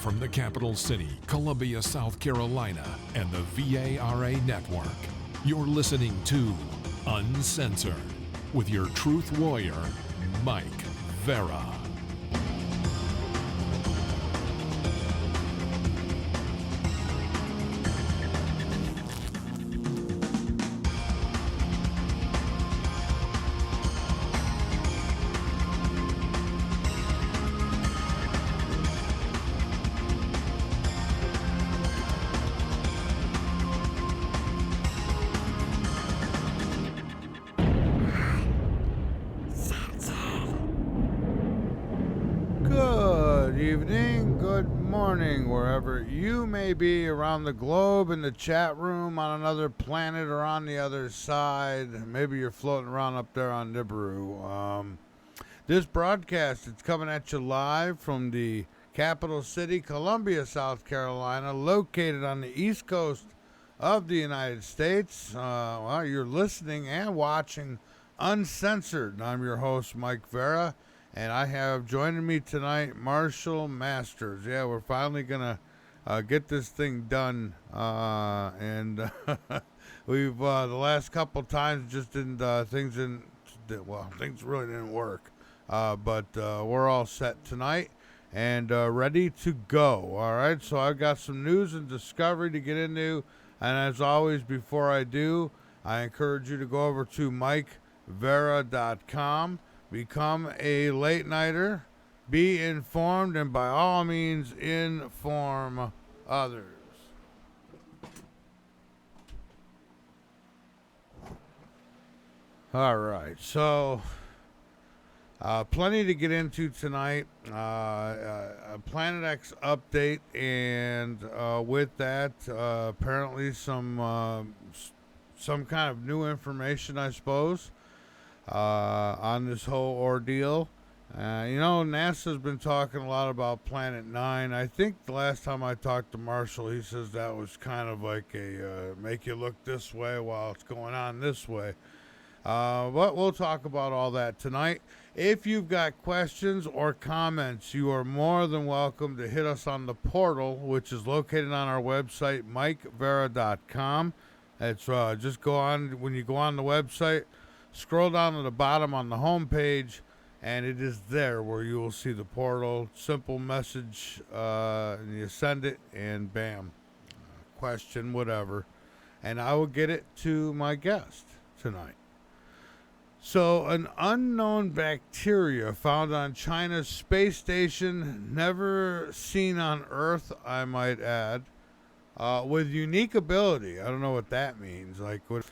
from the capital city, Columbia, South Carolina, and the VARA network. You're listening to Uncensored with your truth warrior, Mike Vara. Good evening, good morning, wherever you may be around the globe, in the chat room, on another planet, or on the other side. Maybe you're floating around up there on Nibiru. This broadcast is coming at you live from the capital city, Columbia, South Carolina, located on the east coast of the United States. Well, you're listening and watching Uncensored. I'm your host, Mike Vara. And I have joining me tonight Marshall Masters. Yeah, we're finally going to get this thing done. We've, the last couple times, just didn't, things really didn't work. But we're all set tonight and ready to go. All right, so I've got some news and discovery to get into. And as always, before I do, I encourage you to go over to MikeVara.com. Become a late nighter, be informed, and by all means inform others. All right, so plenty to get into tonight. A Planet X update, and with that, apparently some kind of new information, I suppose. On this whole ordeal. NASA's been talking a lot about Planet 9. I think the last time I talked to Marshall, he says that was kind of like a make you look this way while it's going on this way. But we'll talk about all that tonight. If you've got questions or comments, you are more than welcome to hit us on the portal, which is located on our website, MikeVara.com. It's just go on, when you go on the website, scroll down to the bottom on the home page, and it is there where you will see the portal. Simple message, and you send it, and bam, question, whatever, and I will get it to my guest tonight. So, an unknown bacteria found on China's space station, never seen on Earth, I might add, with unique ability. I don't know what that means.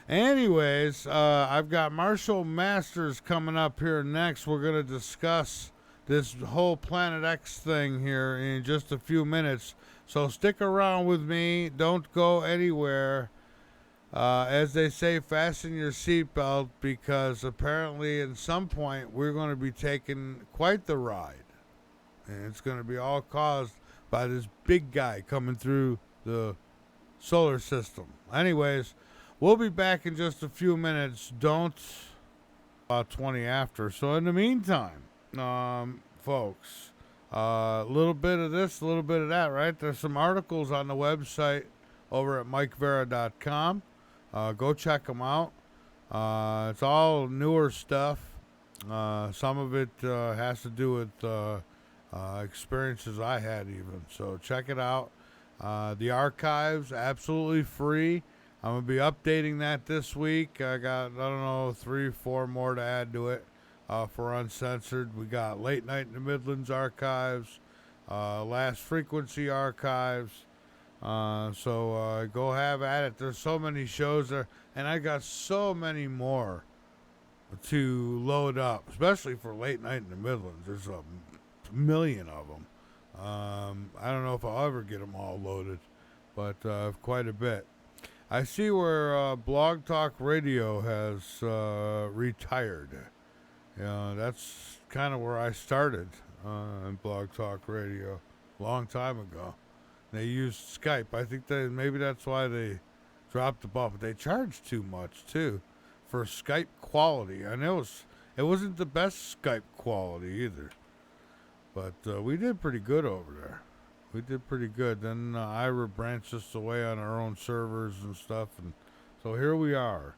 Anyways, I've got Marshall Masters coming up here next. We're going to discuss this whole Planet X thing here in just a few minutes. So stick around with me. Don't go anywhere. As they say, fasten your seatbelt, because apparently at some point we're going to be taking quite the ride. And it's going to be all caused by this big guy coming through the solar system. Anyways, we'll be back in just a few minutes. Don't about 20 after. So in the meantime, folks, a little bit of this, a little bit of that, right? There's some articles on the website over at MikeVara.com. Go check them out. It's all newer stuff. Some of it has to do with experiences I had even. So check it out. The archives, absolutely free. I'm going to be updating that this week. I got, 3, 4 more to add to it for Uncensored. We got Late Night in the Midlands archives, Last Frequency archives. So go have at it. There's so many shows there, and I got so many more to load up, especially for Late Night in the Midlands. There's a million of them. I don't know if I'll ever get them all loaded, but quite a bit. I see where Blog Talk Radio has retired. That's kind of where I started in Blog Talk Radio a long time ago. They used Skype. I think maybe that's why they dropped the ball, but they charged too much too for Skype quality. I know it wasn't the best Skype quality either. But we did pretty good over there. We did pretty good. Then Ira branched us away on our own servers and stuff, and so here we are.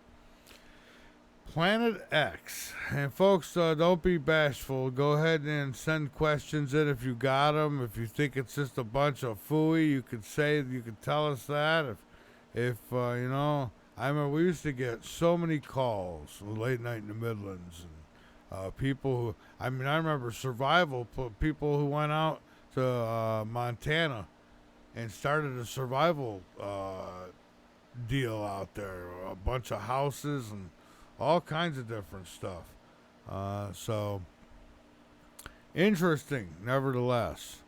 Planet X. And folks, don't be bashful. Go ahead and send questions in if you got them. If you think it's just a bunch of phooey, you could tell us that. If you know, I remember we used to get so many calls late night in the Midlands, and people who, I remember survival people who went out to Montana and started a survival deal out there, a bunch of houses and all kinds of different stuff. So interesting, nevertheless.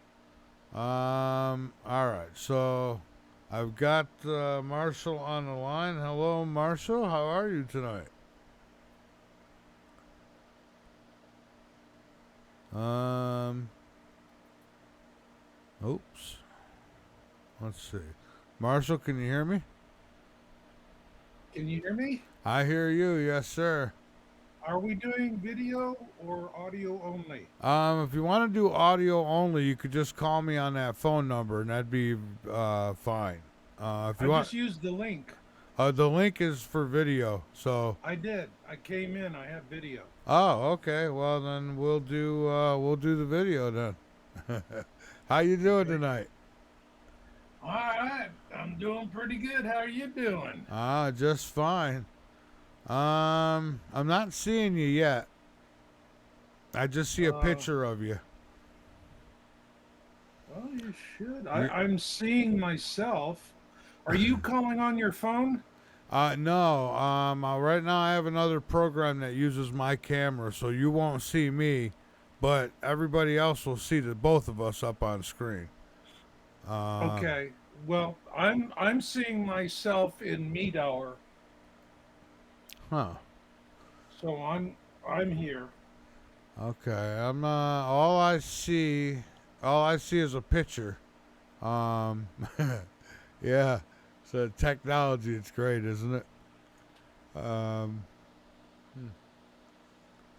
All right, so I've got Marshall on the line. Hello, Marshall. How are you tonight? Oops. Let's see. Marshall, can you hear me? Can you hear me? I hear you. Yes, sir. Are we doing video or audio only? If you want to do audio only, you could just call me on that phone number, and that'd be fine. If you just used the link. The link is for video. So I did. I came in. I have video. oh, okay. Well, then we'll do the video then. How you doing tonight? All right. I'm doing pretty good. How are you doing? Just fine. I'm not seeing you yet. I just see a picture of you. Well, you should. I'm seeing myself. Are you calling on your phone? No. Right now I have another program that uses my camera, so you won't see me, but everybody else will see the both of us up on screen. Okay. Well, I'm seeing myself in meat hour. Huh. So I'm here. Okay. I'm all I see is a picture. Yeah. So technology, it's great, isn't it?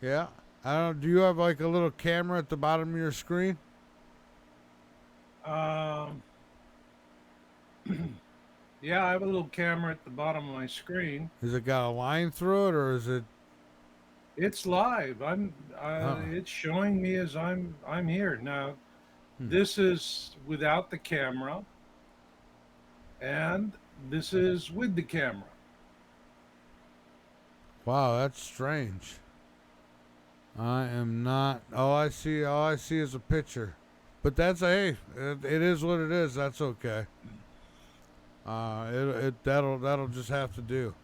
Yeah. I don't. Do you have like a little camera at the bottom of your screen? Yeah, I have a little camera at the bottom of my screen. Has it got a line through it, or is it? It's live. It's showing me as I'm here now. This is without the camera, and this is with the camera. Wow, that's strange. I am not. All I see is a picture, but that's it is what it is. That's okay. That'll just have to do.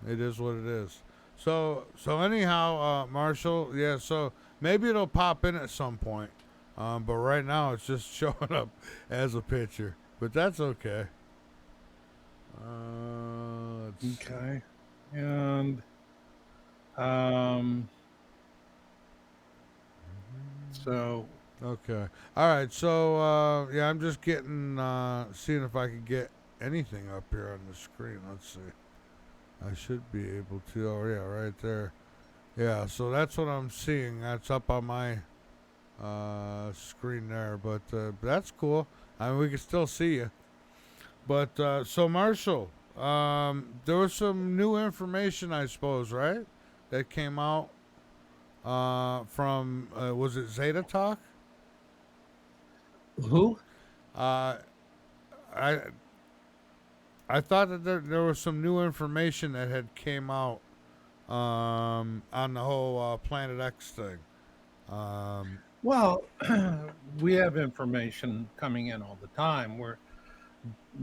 It is what it is. So anyhow, Marshall, yeah. So maybe it'll pop in at some point. But right now it's just showing up as a picture. But that's okay. Okay. And so okay. All right. So yeah, I'm just getting seeing if I can get anything up here on the screen. Let's see. I should be able to. Oh yeah, right there. Yeah. So that's what I'm seeing. That's up on my screen there. But that's cool. I mean, we can still see you. But so Marshall, there was some new information, I suppose, right? That came out from was it Zeta Talk? who? I thought that there was some new information that had came out on the whole Planet X thing. Well, we have information coming in all the time. We're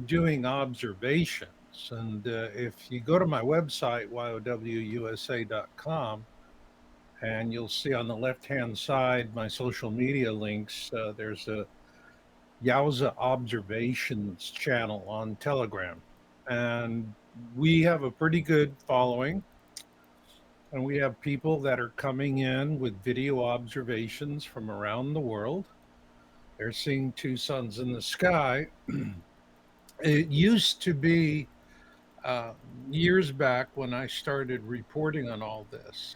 doing observations. And if you go to my website, yowusa.com, and you'll see on the left-hand side my social media links, there's a Yowza Observations channel on Telegram. And we have a pretty good following. And we have people that are coming in with video observations from around the world. They're seeing two suns in the sky. It used to be years back when I started reporting on all this.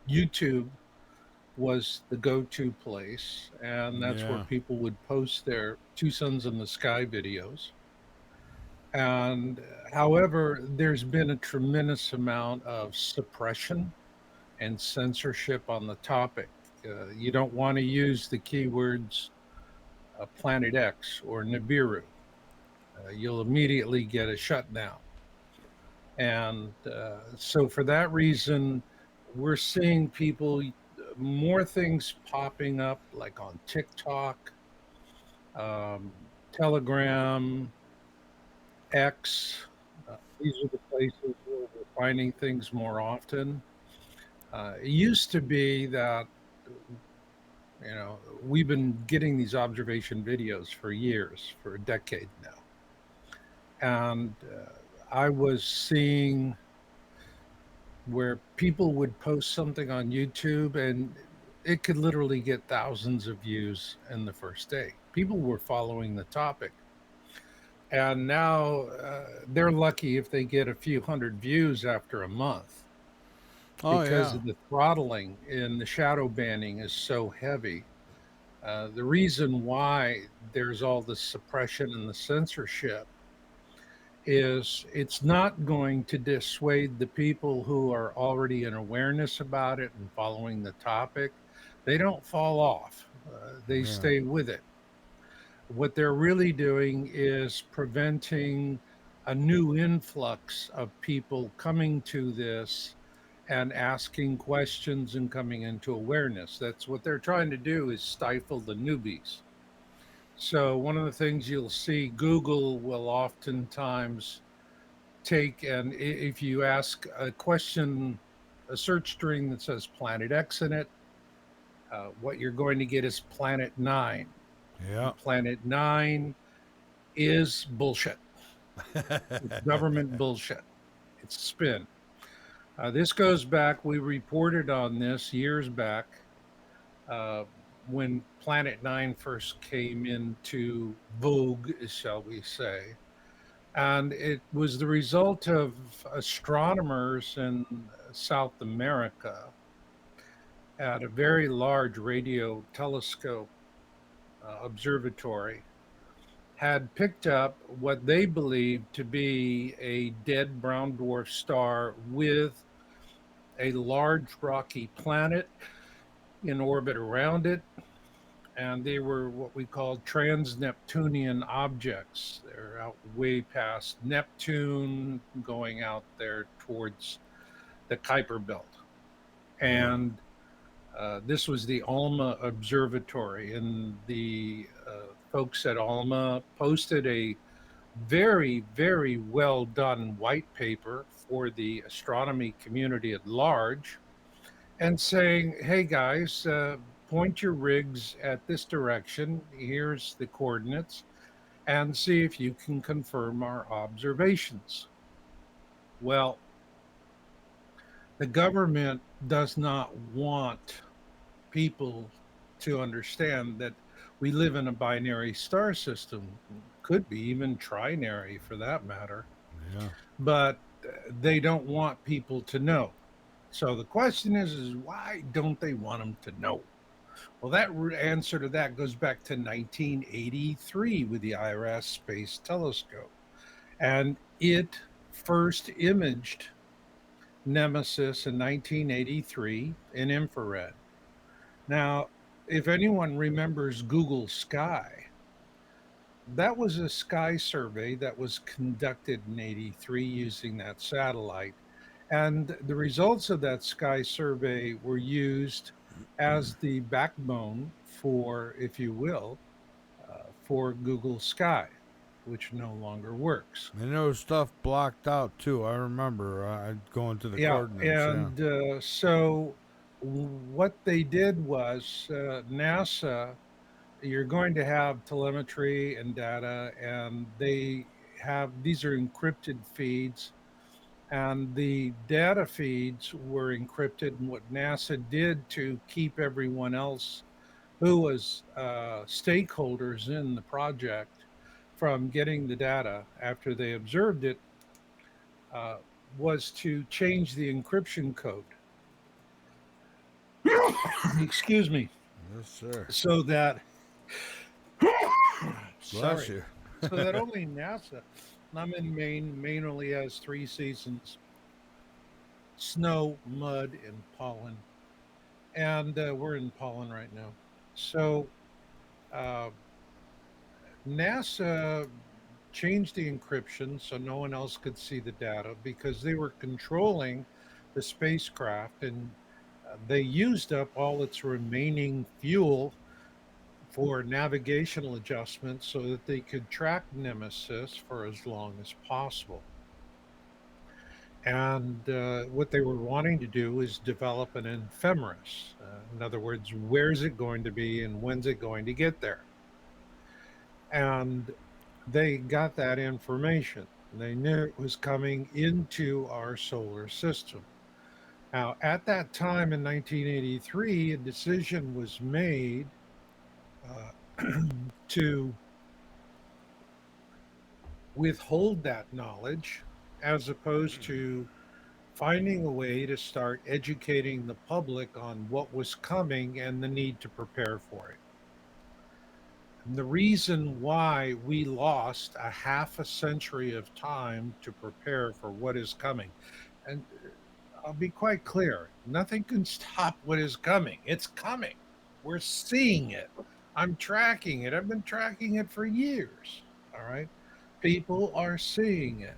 YouTube was the go-to place, and that's where Yeah. people would post their Two Suns in the Sky videos. And however, there's been a tremendous amount of suppression and censorship on the topic. You don't want to use the keywords Planet X or Nibiru. You'll immediately get a shutdown. And so, for that reason, we're seeing people, more things popping up like on TikTok, Telegram, X. These are the places where we're finding things more often. It used to be that, we've been getting these observation videos for years, for a decade now. And I was seeing where people would post something on YouTube and it could literally get thousands of views in the first day. People were following the topic. And now they're lucky if they get a few hundred views after a month Oh because yeah. of the throttling and the shadow banning is so heavy. The reason why there's all the suppression and the censorship is it's not going to dissuade the people who are already in awareness about it and following the topic. They don't fall off, they Yeah. stay with it. What they're really doing is preventing a new influx of people coming to this and asking questions and coming into awareness. That's what they're trying to do, is stifle the newbies. So one of the things you'll see, Google will oftentimes take, and if you ask a question, a search string that says Planet X in it, what you're going to get is Planet Nine. Yeah. And Planet Nine is bullshit. It's government bullshit. It's spin. This goes back, we reported on this years back uh, when Planet Nine first came into vogue, shall we say. And it was the result of astronomers in South America at a very large radio telescope observatory had picked up what they believed to be a dead brown dwarf star with a large rocky planet in orbit around it. And they were what we call trans-Neptunian objects. They're out way past Neptune, going out there towards the Kuiper Belt. Yeah. And this was the ALMA Observatory, and the folks at ALMA posted a very, very well done white paper for the astronomy community at large, and saying, hey guys, point your rigs at this direction. Here's the coordinates, and see if you can confirm our observations. Well, the government does not want people to understand that we live in a binary star system, could be even trinary for that matter, Yeah. but they don't want people to know. So the question is why don't they want them to know? Well, that answer to that goes back to 1983 with the IRAS Space Telescope. And it first imaged Nemesis in 1983 in infrared. Now, if anyone remembers Google Sky, that was a sky survey that was conducted in 83 using that satellite. And the results of that sky survey were used as the backbone for, if you will, for Google Sky, which no longer works. And there was stuff blocked out too. I remember going to the Yeah. coordinates. Yeah. And so what they did was NASA, you're going to have telemetry and data, and they have, these are encrypted feeds, and the data feeds were encrypted. And what NASA did to keep everyone else who was stakeholders in the project from getting the data after they observed it uh, was to change the encryption code. excuse me, Yes, sir. so that Bless sorry, you. so that only NASA. I'm in Maine. Maine only has three seasons: snow, mud, and pollen. And we're in pollen right now. So uh, NASA changed the encryption so no one else could see the data because they were controlling the spacecraft, and they used up all its remaining fuel for navigational adjustments so that they could track Nemesis for as long as possible. And what they were wanting to do is develop an ephemeris. In other words, where's it going to be and when's it going to get there? And they got that information. They knew it was coming into our solar system. Now, at that time in 1983, a decision was made uh, to withhold that knowledge as opposed to finding a way to start educating the public on what was coming and the need to prepare for it. And the reason why we lost a half a century of time to prepare for what is coming, and I'll be quite clear, nothing can stop what is coming. It's coming. We're seeing it. I'm tracking it. I've been tracking it for years. All right. People are seeing it.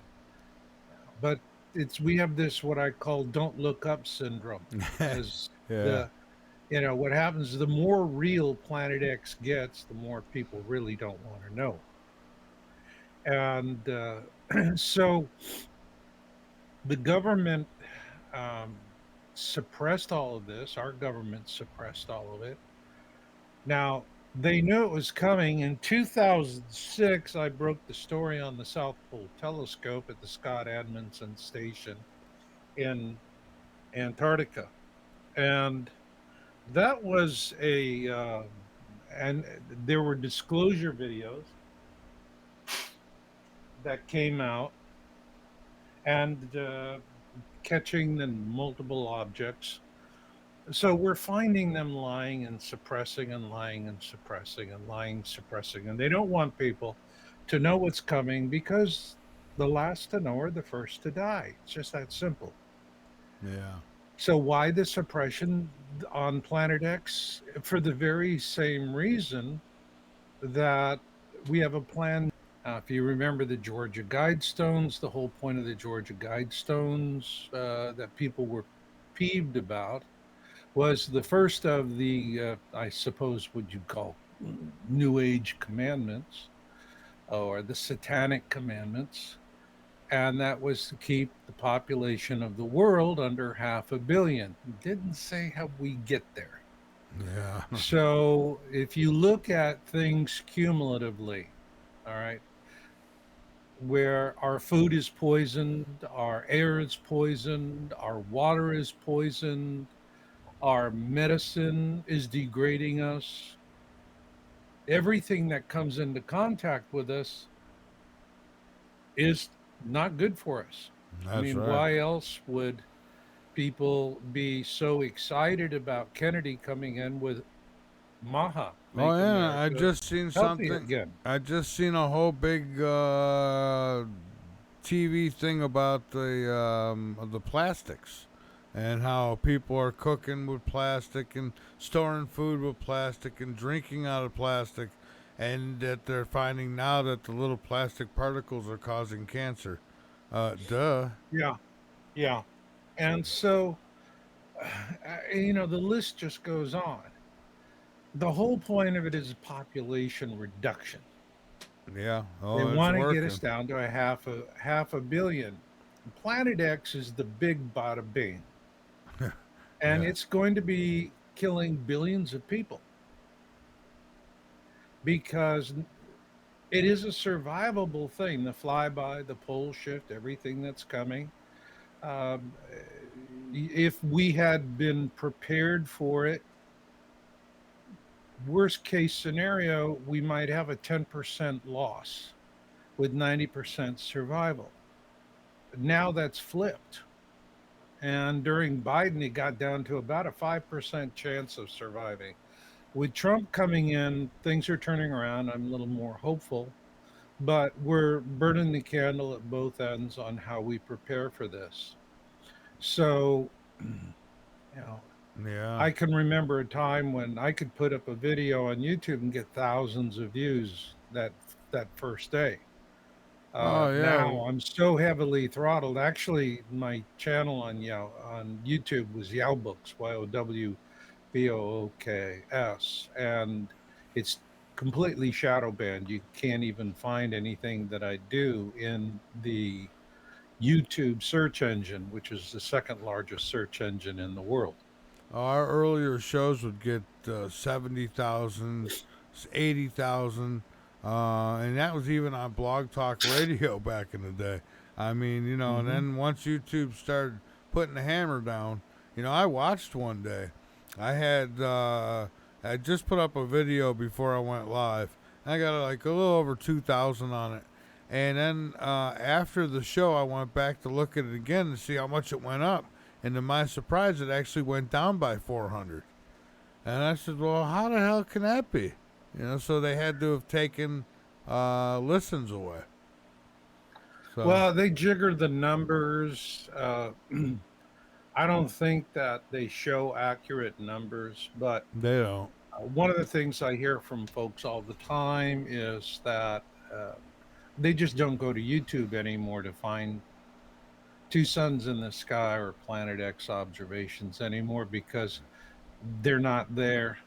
But it's we have this what I call don't look up syndrome as Yeah. the what happens the more real Planet X gets, the more people really don't want to know. And so the government um, suppressed all of this. Our government suppressed all of it. Now, they knew it was coming. In 2006, I broke the story on the South Pole Telescope at the Scott Adamson Station in Antarctica. And that was and there were disclosure videos that came out and catching the multiple objects. So we're finding them lying and suppressing and lying and suppressing and lying, suppressing. And they don't want people to know what's coming because the last to know are the first to die. It's just that simple. Yeah. So why the suppression on Planet X? For the very same reason that we have a plan. If you remember the Georgia Guidestones, the whole point of the Georgia Guidestones that people were peeved about was the first of the, I suppose, what you'd call New Age commandments or the Satanic commandments. And that was to keep the population of the world under 500,000,000. It didn't say how we get there. Yeah. So if you look at things cumulatively, all right, where our food is poisoned, our air is poisoned, our water is poisoned, our medicine is degrading us, everything that comes into contact with us is not good for us. I That's mean, right. why else would people be so excited about Kennedy coming in with Maha, Oh make yeah, I America just seen healthy something. again? I just seen a whole big TV thing about the plastics and how people are cooking with plastic and storing food with plastic and drinking out of plastic, and that they're finding now that the little plastic particles are causing cancer. Duh. Yeah, yeah. And so, the list just goes on. The whole point of it is population reduction. Yeah. They Oh, it's want to get us working. down to a half a billion. Planet X is the big bada bing, and Yeah. it's going to be killing billions of people because it is a survivable thing. The flyby, the pole shift, everything that's coming. Um, if we had been prepared for it, worst case scenario, we might have a 10% loss with 90% survival. Now that's flipped. And during Biden, it got down to about a 5% chance of surviving. With Trump coming in, things are turning around. I'm a little more hopeful, but we're burning the candle at both ends on how we prepare for this. So, you know, Yeah. I can remember a time when I could put up a video on YouTube and get thousands of views that first day. Oh yeah. Now I'm so heavily throttled. Actually, my channel on YouTube was Yowbooks, YOWBOOKS, and it's completely shadow banned. You can't even find anything that I do in the YouTube search engine, which is the second largest search engine in the world. Our earlier shows would get 70,000, 80,000, and that was even on Blog Talk Radio back in the day. I mean, and Hmm. then once YouTube started putting the hammer down, I watched one day. I had I just put up a video before I went live. I got like a little over 2,000 on it. And then after the show, I went back to look at it again to see how much it went up. And to my surprise, it actually went down by 400. And I said, well, how the hell can that be? So they had to have taken listens away. So, Well, they jigger the numbers. I don't think that they show accurate numbers, but they don't. one of the things I hear from folks all the time is that they just don't go to YouTube anymore to find two suns in the sky or Planet X observations anymore because they're not there.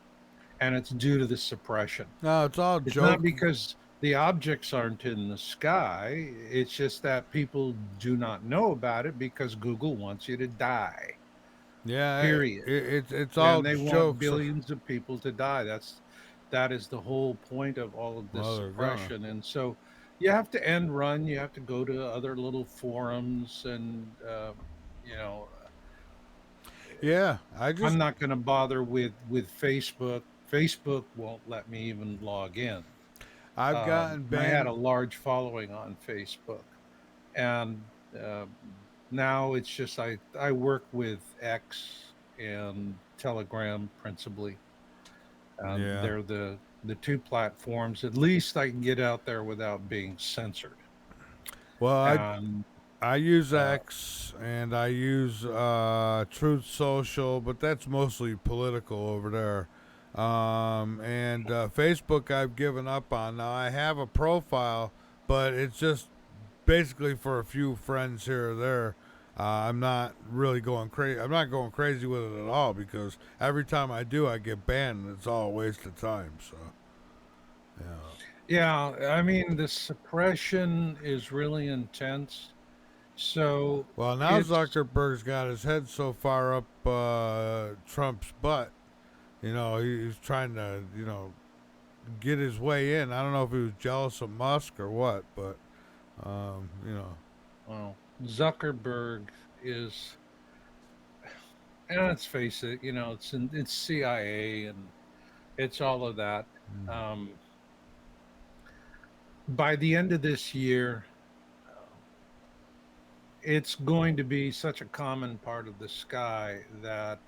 And it's due to the suppression. No, it's all It's not joke. because the objects aren't in the sky. It's just that people do not know about it because Google wants you to die, Yeah, period. it's all And they want jokes. billions of people to die. That is the whole point of all of this Well, they're gonna. suppression. And so you have to end run. You have to go to other little forums, and you know, Yeah, I'm not going to bother with Facebook. Facebook won't let me even log in. I've gotten I had a banned. large following on Facebook, and uh, now it's just I work with X and Telegram principally. Yeah. They're the two platforms. At least I can get out there without being censored. Well, And I use uh, X and I use Truth Social, but that's mostly political over there. And Facebook, I've given up on. Now I have a profile, but it's just basically for a few friends here or there. I'm not really going crazy. I'm not going crazy with it at all because every time I do, I get banned, and it's all a waste of time. So, yeah. yeah, I mean the suppression is really intense. So Well, now it's Zuckerberg's got his head so far up Trump's butt. He's trying to, get his way in. I don't know if he was jealous of Musk or what, but, you know. well, Zuckerberg is, and let's face it, it's CIA and it's all of that. Um, by the end of this year, it's going to be such a common part of the sky that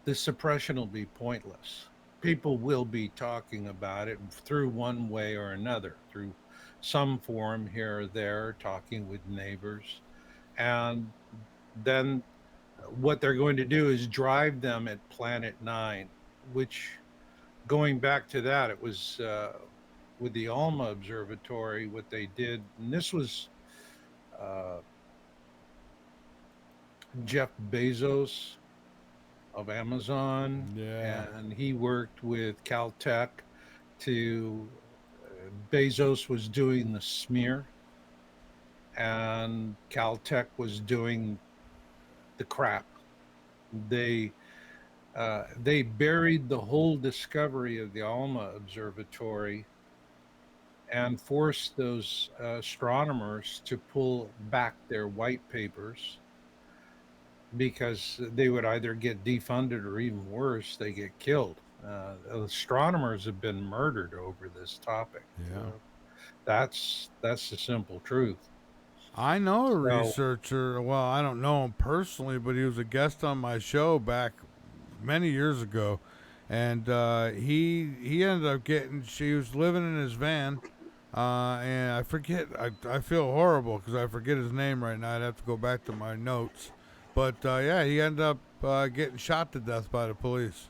the suppression will be pointless. People will be talking about it through one way or another, through some forum here or there, talking with neighbors. And then what they're going to do is drive them at Planet Nine, which, going back to that, it was with the Alma Observatory, what they did, and this was uh, Jeff Bezos of Amazon, Yeah. and he worked with Caltech to. Bezos was doing the smear, and Caltech was doing the crap. They they buried the whole discovery of the Alma Observatory and forced those astronomers to pull back their white papers because they would either get defunded or even worse, they get killed. Astronomers have been murdered over this topic. Yeah. That's the simple truth. I know a So, researcher. Well, I don't know him personally, but he was a guest on my show back many years ago, and he ended up getting. She was living in his van, and I forget. I feel horrible because I forget his name right now. I'd have to go back to my notes, but yeah, he ended up getting shot to death by the police.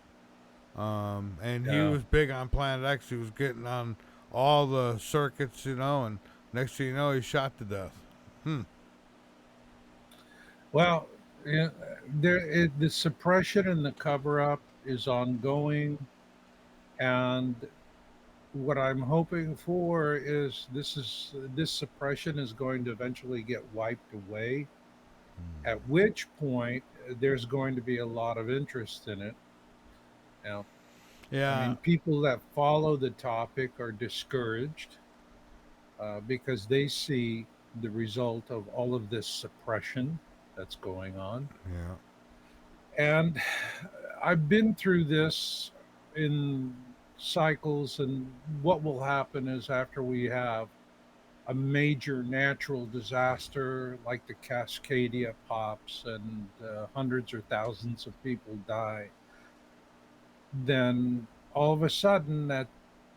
And he yeah. was big on Planet X. He was getting on all the circuits, and next thing you know, he's shot to death. Hmm. Well, yeah, the suppression and the cover up is ongoing. And what I'm hoping for is this suppression is going to eventually get wiped away, at which point there's going to be a lot of interest in it. Now, I Yeah, mean, people that follow the topic are discouraged because they see the result of all of this suppression that's going on. yeah. And I've been through this in cycles, and what will happen is after we have a major natural disaster like the Cascadia pops and hundreds or thousands of people die, then all of a sudden that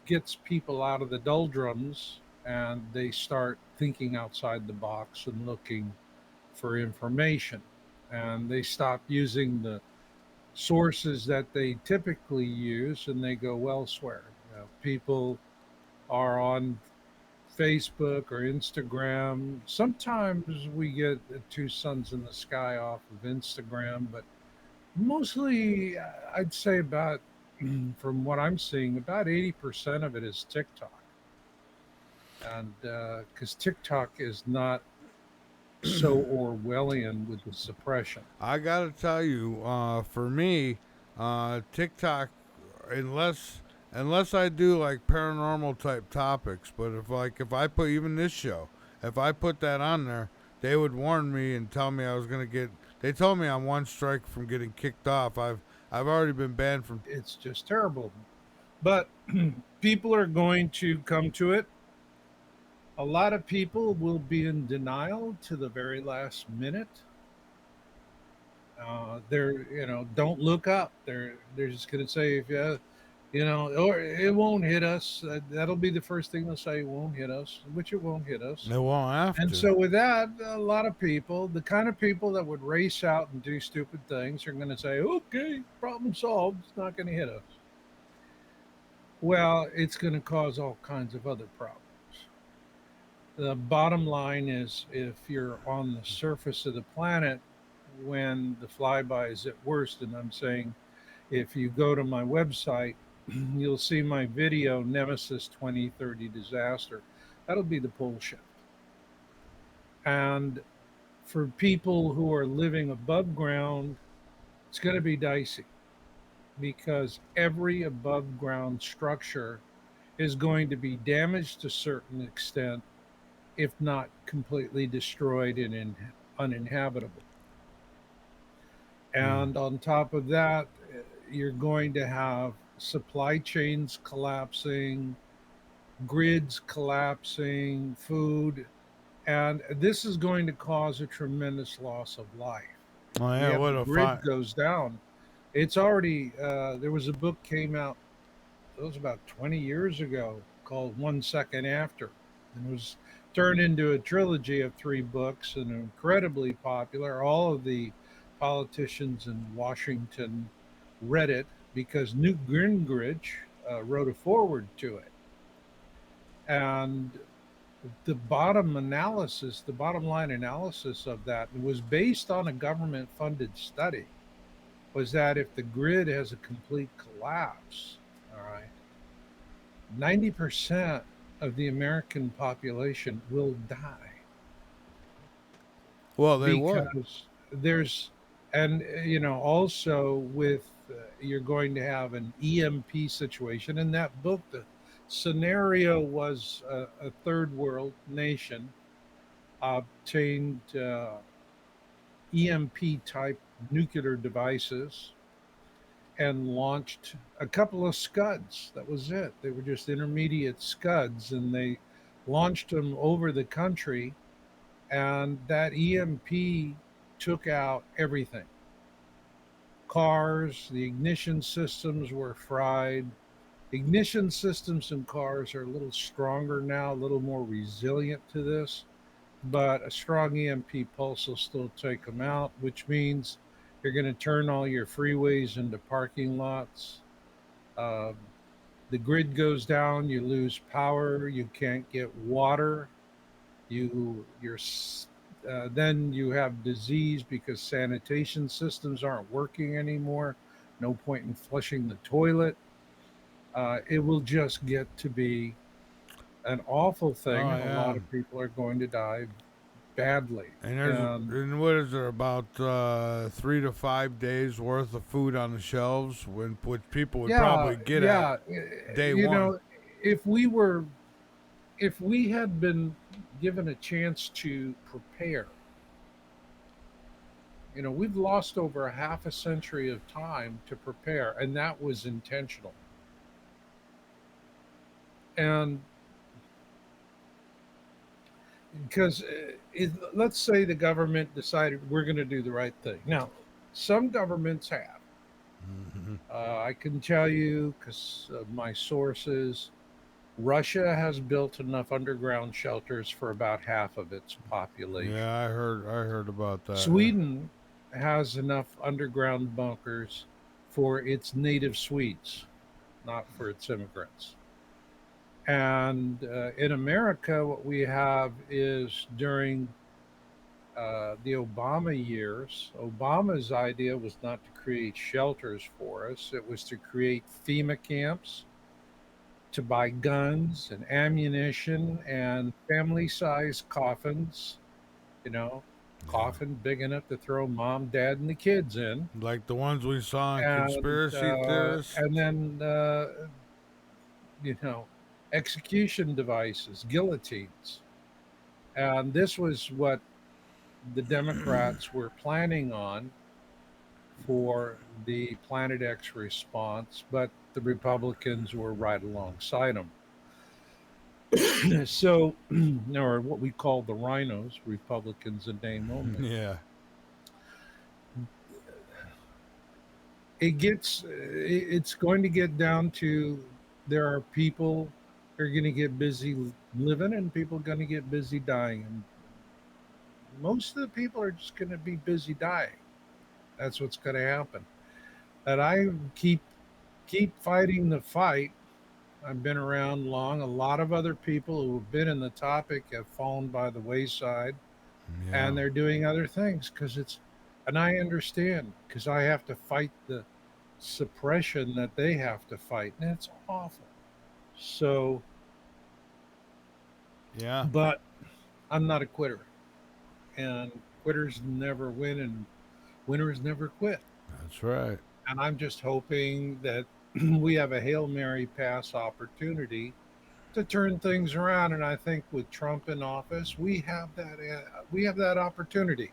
gets people out of the doldrums and they start thinking outside the box and looking for information. And they stop using the sources that they typically use and they go elsewhere. People are on Facebook or Instagram. Sometimes we get the two suns in the sky off of Instagram, but mostly I'd say about, from what I'm seeing, about 80% of it is TikTok. And because TikTok is not so Orwellian with the suppression. I gotta tell you, for me, TikTok, unless unless I do like paranormal type topics, but if I put even this show, if I put that on there, they would warn me and tell me I was gonna get. They told me I'm one strike from getting kicked off. I've already been banned from. It's just terrible. But people are going to come to it. A lot of people will be in denial to the very last minute. Don't look up. They're just going to say, if or it won't hit us. That'll be the first thing they'll say. It won't hit us, which it won't hit us. They won't have And to. so, with that, a lot of people, the kind of people that would race out and do stupid things, are going to say, "Okay, problem solved. It's not going to hit us." Well, it's going to cause all kinds of other problems. The bottom line is, if you're on the surface of the planet when the flyby is at worst, and I'm saying if you go to my website, you'll see my video, Nemesis 2030 Disaster. That'll be the pole shift. And for people who are living above ground, it's going to be dicey because every above ground structure is going to be damaged to a certain extent, if not completely destroyed and uninhabitable. Mm. And on top of that, you're going to have supply chains collapsing, grids collapsing, food, and this is going to cause a tremendous loss of life. Oh We yeah, have what the a grid fine. goes down. It's already there was a book came out, it was about 20 years ago, called 1 Second After, and it was turned into a trilogy of three books and incredibly popular. All of the politicians in Washington read it because Newt Gingrich wrote a forward to it. And the bottom line analysis of that was based on a government funded study, was that if the grid has a complete collapse, all right, 90% of the American population will die Well, they would. because there's, and also with, you're going to have an EMP situation. In that book, the scenario was a third world nation obtained EMP type nuclear devices and launched a couple of scuds. That was it. They were just intermediate scuds, and they launched them over the country. and that EMP took out everything. Cars, the ignition systems were fried. Ignition systems in cars are a little stronger now, a little more resilient to this, but a strong EMP pulse will still take them out, which means you're going to turn all your freeways into parking lots. Uh, the grid goes down, you lose power, you can't get water, you're then you have disease because sanitation systems aren't working anymore. No point in flushing the toilet. It will just get to be an awful thing, Oh and a lot yeah. of people are going to die badly. And And what is there about 3 to 5 days worth of food on the shelves, when which people would yeah, probably get at yeah, day you one. know, if we were, if we had been given a chance to prepare, we've lost over a half a century of time to prepare, and that was intentional. And because let's say the government decided we're going to do the right thing. Now, some governments have. Hmm. I can tell you because of my sources, Russia has built enough underground shelters for about half of its population. Yeah, I heard about that. Sweden has enough underground bunkers for its native Swedes, not for its immigrants. And in America, what we have is during the Obama years, Obama's idea was not to create shelters for us, it was to create FEMA camps, to buy guns and ammunition and family sized coffins, you know, Yeah, coffin big enough to throw mom, dad, and the kids in. like the ones we saw in And conspiracy theorists. then you know execution devices, guillotines, and this was what the Democrats were planning on for the Planet X response, but the Republicans were right alongside them. So, or what we call the rhinos, Republicans in name only. Yeah, It's going to get down to there are people who are going to get busy living and people going to get busy dying. And most of the people are just going to be busy dying. That's what's going to happen. And I keep fighting the fight. I've been around long. A lot of other people who have been in the topic have fallen by the wayside, yeah, and they're doing other things because it's, and I understand because I have to fight the suppression that they have to fight, and it's awful. So, yeah. but I'm not a quitter, and quitters never win, and winners never quit. That's right. And I'm just hoping that we have a Hail Mary pass opportunity to turn things around. And I think with Trump in office, we have that opportunity.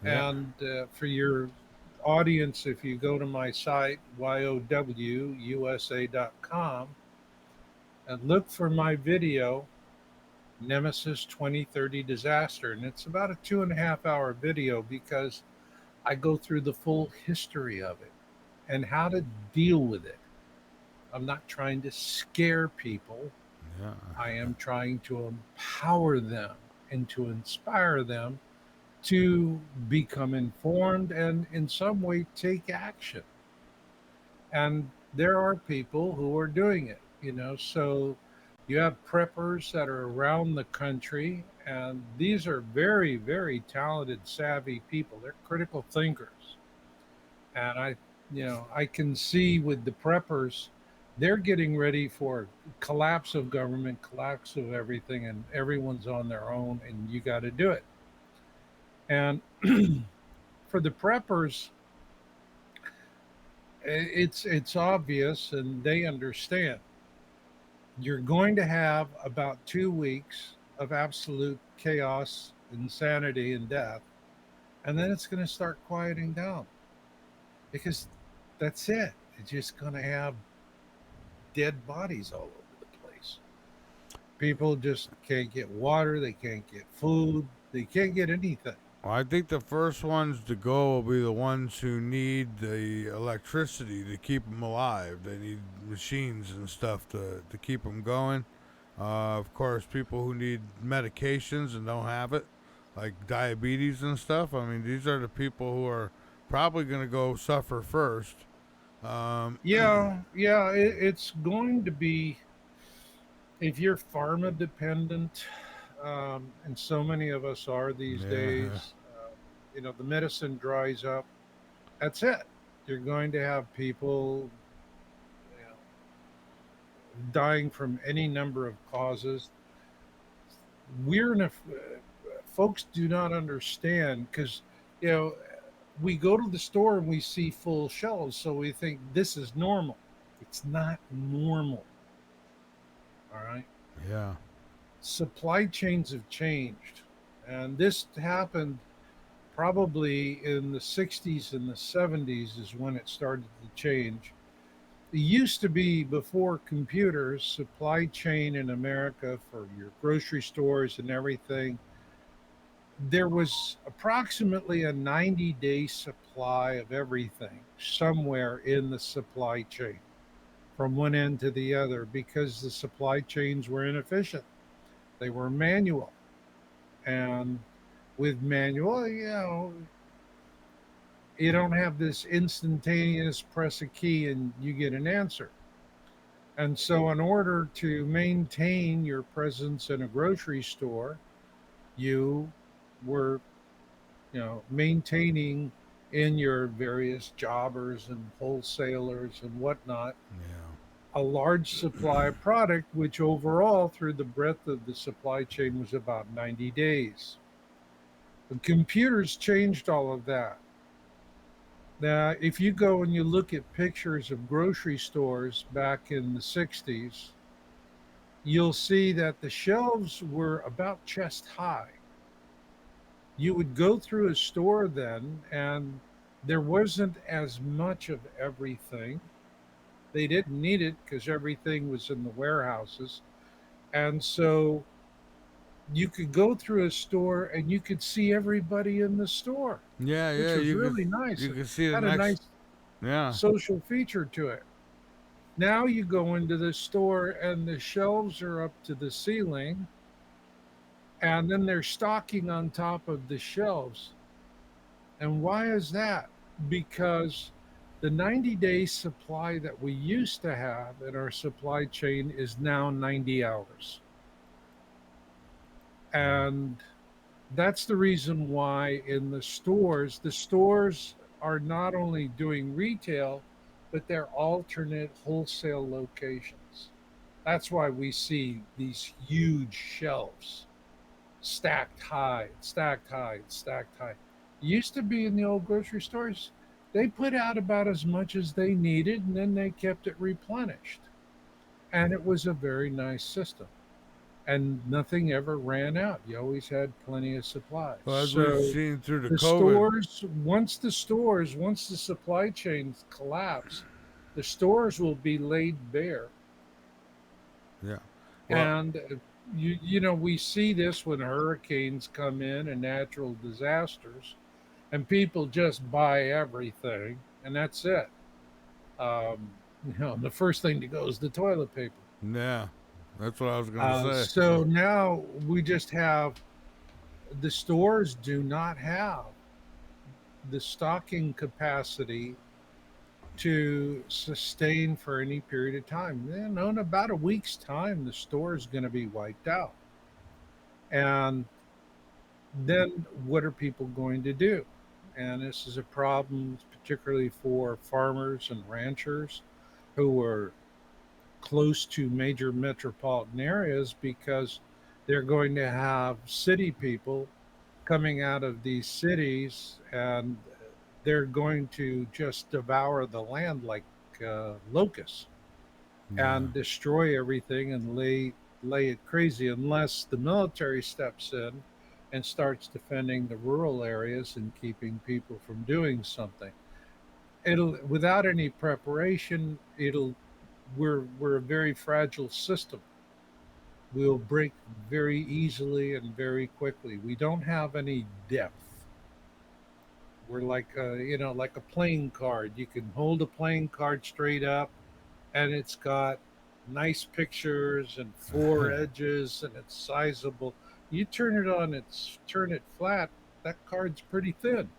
Yeah, And for your audience, if you go to my site yowusa.com and look for my video Nemesis 2030 Disaster, and it's about a 2.5 hour video because I go through the full history of it and how to deal with it. I'm not trying to scare people. yeah, I am trying to empower them and to inspire them to become informed and in some way take action. And there are people who are doing it. So you have preppers that are around the country, and these are very, very talented, savvy people. They're critical thinkers. And I can see with the preppers, they're getting ready for collapse of government, collapse of everything, and everyone's on their own, and you got to do it. And for the preppers, it's obvious, and they understand. You're going to have about 2 weeks of absolute chaos, insanity, and death, and then it's going to start quieting down because that's it. It's just going to have dead bodies all over the place. People just can't get water, they can't get food. They can't get anything. Well, I think the first ones to go will be the ones who need the electricity to keep them alive. They need machines and stuff to keep them going. Of course, people who need medications and don't have it, like diabetes and stuff. I mean, these are the people who are probably going to go suffer first. Um, Yeah, it's going to be, if you're pharma dependent, and so many of us are these yeah, days. The medicine dries up. That's it. You're going to have people, you know, dying from any number of causes. We're in a Folks do not understand because, you know we go to the store and we see full shelves, so we think this is normal. It's not normal. All right. yeah, Supply chains have changed, and this happened probably in the 60s and the 70s is when it started to change. It used to be, before computers, supply chain in America for your grocery stores and everything, there was approximately a 90-day supply of everything somewhere in the supply chain from one end to the other, because the supply chains were inefficient. They were manual. And with manual, you don't have this instantaneous press a key and you get an answer. And so, in order to maintain your presence in a grocery store, you were, maintaining in your various jobbers and wholesalers and whatnot yeah. a large supply of product, which overall, through the breadth of the supply chain, was about 90 days. The computers changed all of that. Now, if you go and you look at pictures of grocery stores back in the 60s, you'll see that the shelves were about chest high. You would go through a store then, and there wasn't as much of everything. They didn't need it because everything was in the warehouses. And so you could go through a store and you could see everybody in the store, Yeah, which yeah, was really nice. you It can see the had a next. nice Yeah, social feature to it. Now you go into the store and the shelves are up to the ceiling, and then they're stocking on top of the shelves. And why is that? Because the 90-day supply that we used to have in our supply chain is now 90 hours. yeah, And that's the reason why in the stores are not only doing retail, but they're alternate wholesale locations. That's why we see these huge shelves stacked high, stacked high, stacked high. Used to be in the old grocery stores, they put out about as much as they needed and then they kept it replenished. And it was a very nice system. And nothing ever ran out. You always had plenty of supplies. well, as we've So seen through the the COVID. once the supply chains collapse, the stores will be laid bare. Yeah, well, And we see this when hurricanes come in and natural disasters, and people just buy everything, and that's it. The first thing to go is the toilet paper. yeah, that's what I was gonna say. So now we just have, the stores do not have the stocking capacity to sustain for any period of time. In about a week's time, the store is going to be wiped out. And then what are people going to do? And this is a problem, particularly for farmers and ranchers who are close to major metropolitan areas, because they're going to have city people coming out of these cities, and they're going to just devour the land like locusts Yeah, and destroy everything and lay it crazy, unless the military steps in and starts defending the rural areas and keeping people from doing something. It'll Without any preparation, it'll we're a very fragile system. will break very easily and very quickly. We don't have any depth. We're like like a playing card. You can hold a playing card straight up, and it's got nice pictures and four edges, and it's sizable. You turn it flat. That card's pretty thin.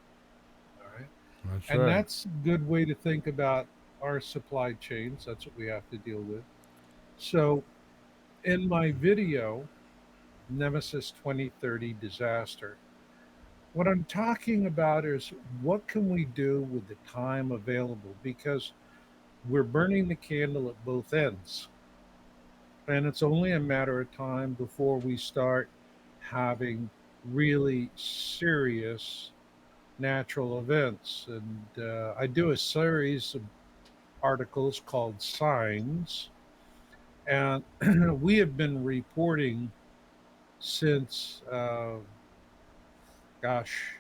All right, That's and right. that's a good way to think about our supply chains. That's what we have to deal with. So, in my video, Nemesis 2030 Disaster, what I'm talking about is what can we do with the time available, because we're burning the candle at both ends. And it's only a matter of time before we start having really serious natural events. And I do a series of articles called Signs. And we have been reporting since, gosh,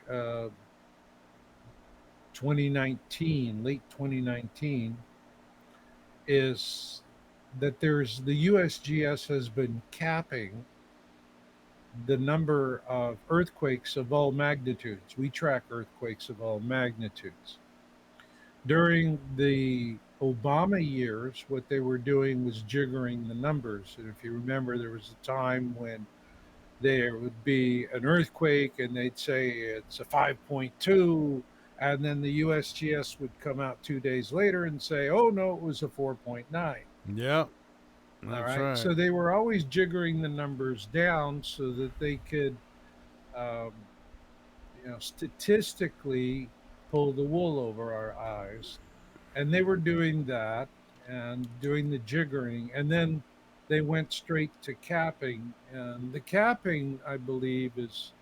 2019, late 2019, is that the USGS has been capping the number of earthquakes of all magnitudes. We track earthquakes of all magnitudes. During the Obama years, what they were doing was jiggering the numbers. And if you remember, there was a time when there would be an earthquake and they'd say it's a 5.2. And then the USGS would come out 2 days later and say, oh, no, it was a 4.9. Yep, All that's right. right. So they were always jiggering the numbers down so that they could, um, statistically pull the wool over our eyes. And they were doing that and doing the jiggering. And then they went straight to capping. And the capping, I believe, is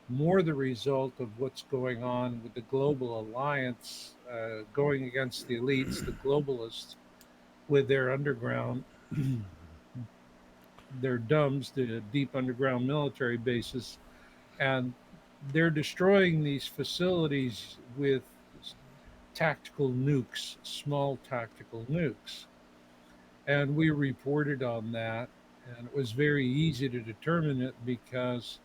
more the result of what's going on with the global alliance going against the elites, the globalists, with their underground, their DUMBs, the deep underground military bases. And they're destroying these facilities with tactical nukes, small tactical nukes. And we reported on that. And it was very easy to determine it because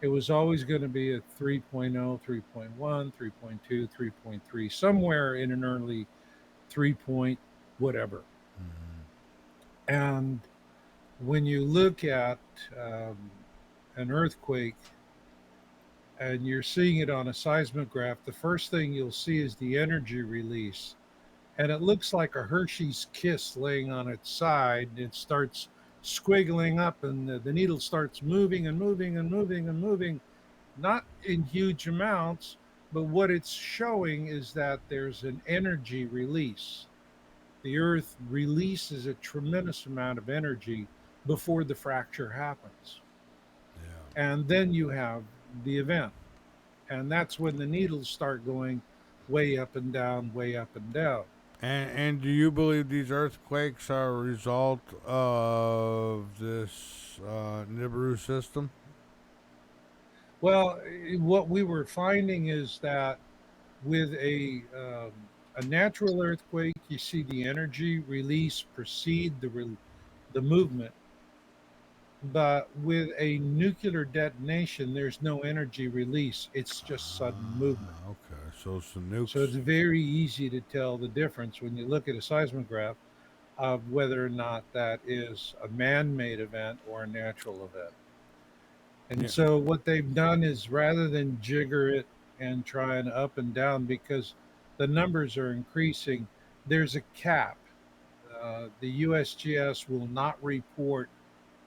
it was always going to be a 3.0, 3.1, 3.2, 3.3, somewhere in an early 3 point whatever. And when you look at um, an earthquake and you're seeing it on a seismograph, the first thing you'll see is the energy release. And it looks like a Hershey's kiss laying on its side. It starts squiggling up, and the needle starts moving and moving and moving and moving, not in huge amounts, but what it's showing is that there's an energy release. The earth releases a tremendous amount of energy before the fracture happens. Yeah. And then you have the event. And that's when the needles start going way up and down, way up and down. And do you believe these earthquakes are a result of this Nibiru system? Well, what we were finding is that with a natural earthquake, you see the energy release precede the movement. But with a nuclear detonation, there's no energy release. It's just sudden movement. Okay, so it's the So it's nukes. very easy to tell the difference when you look at a seismograph of whether or not that is a man made event or a natural event. And Yeah. so what they've done is rather than jigger it and try and up and down because the numbers are increasing, there's a cap. The USGS will not report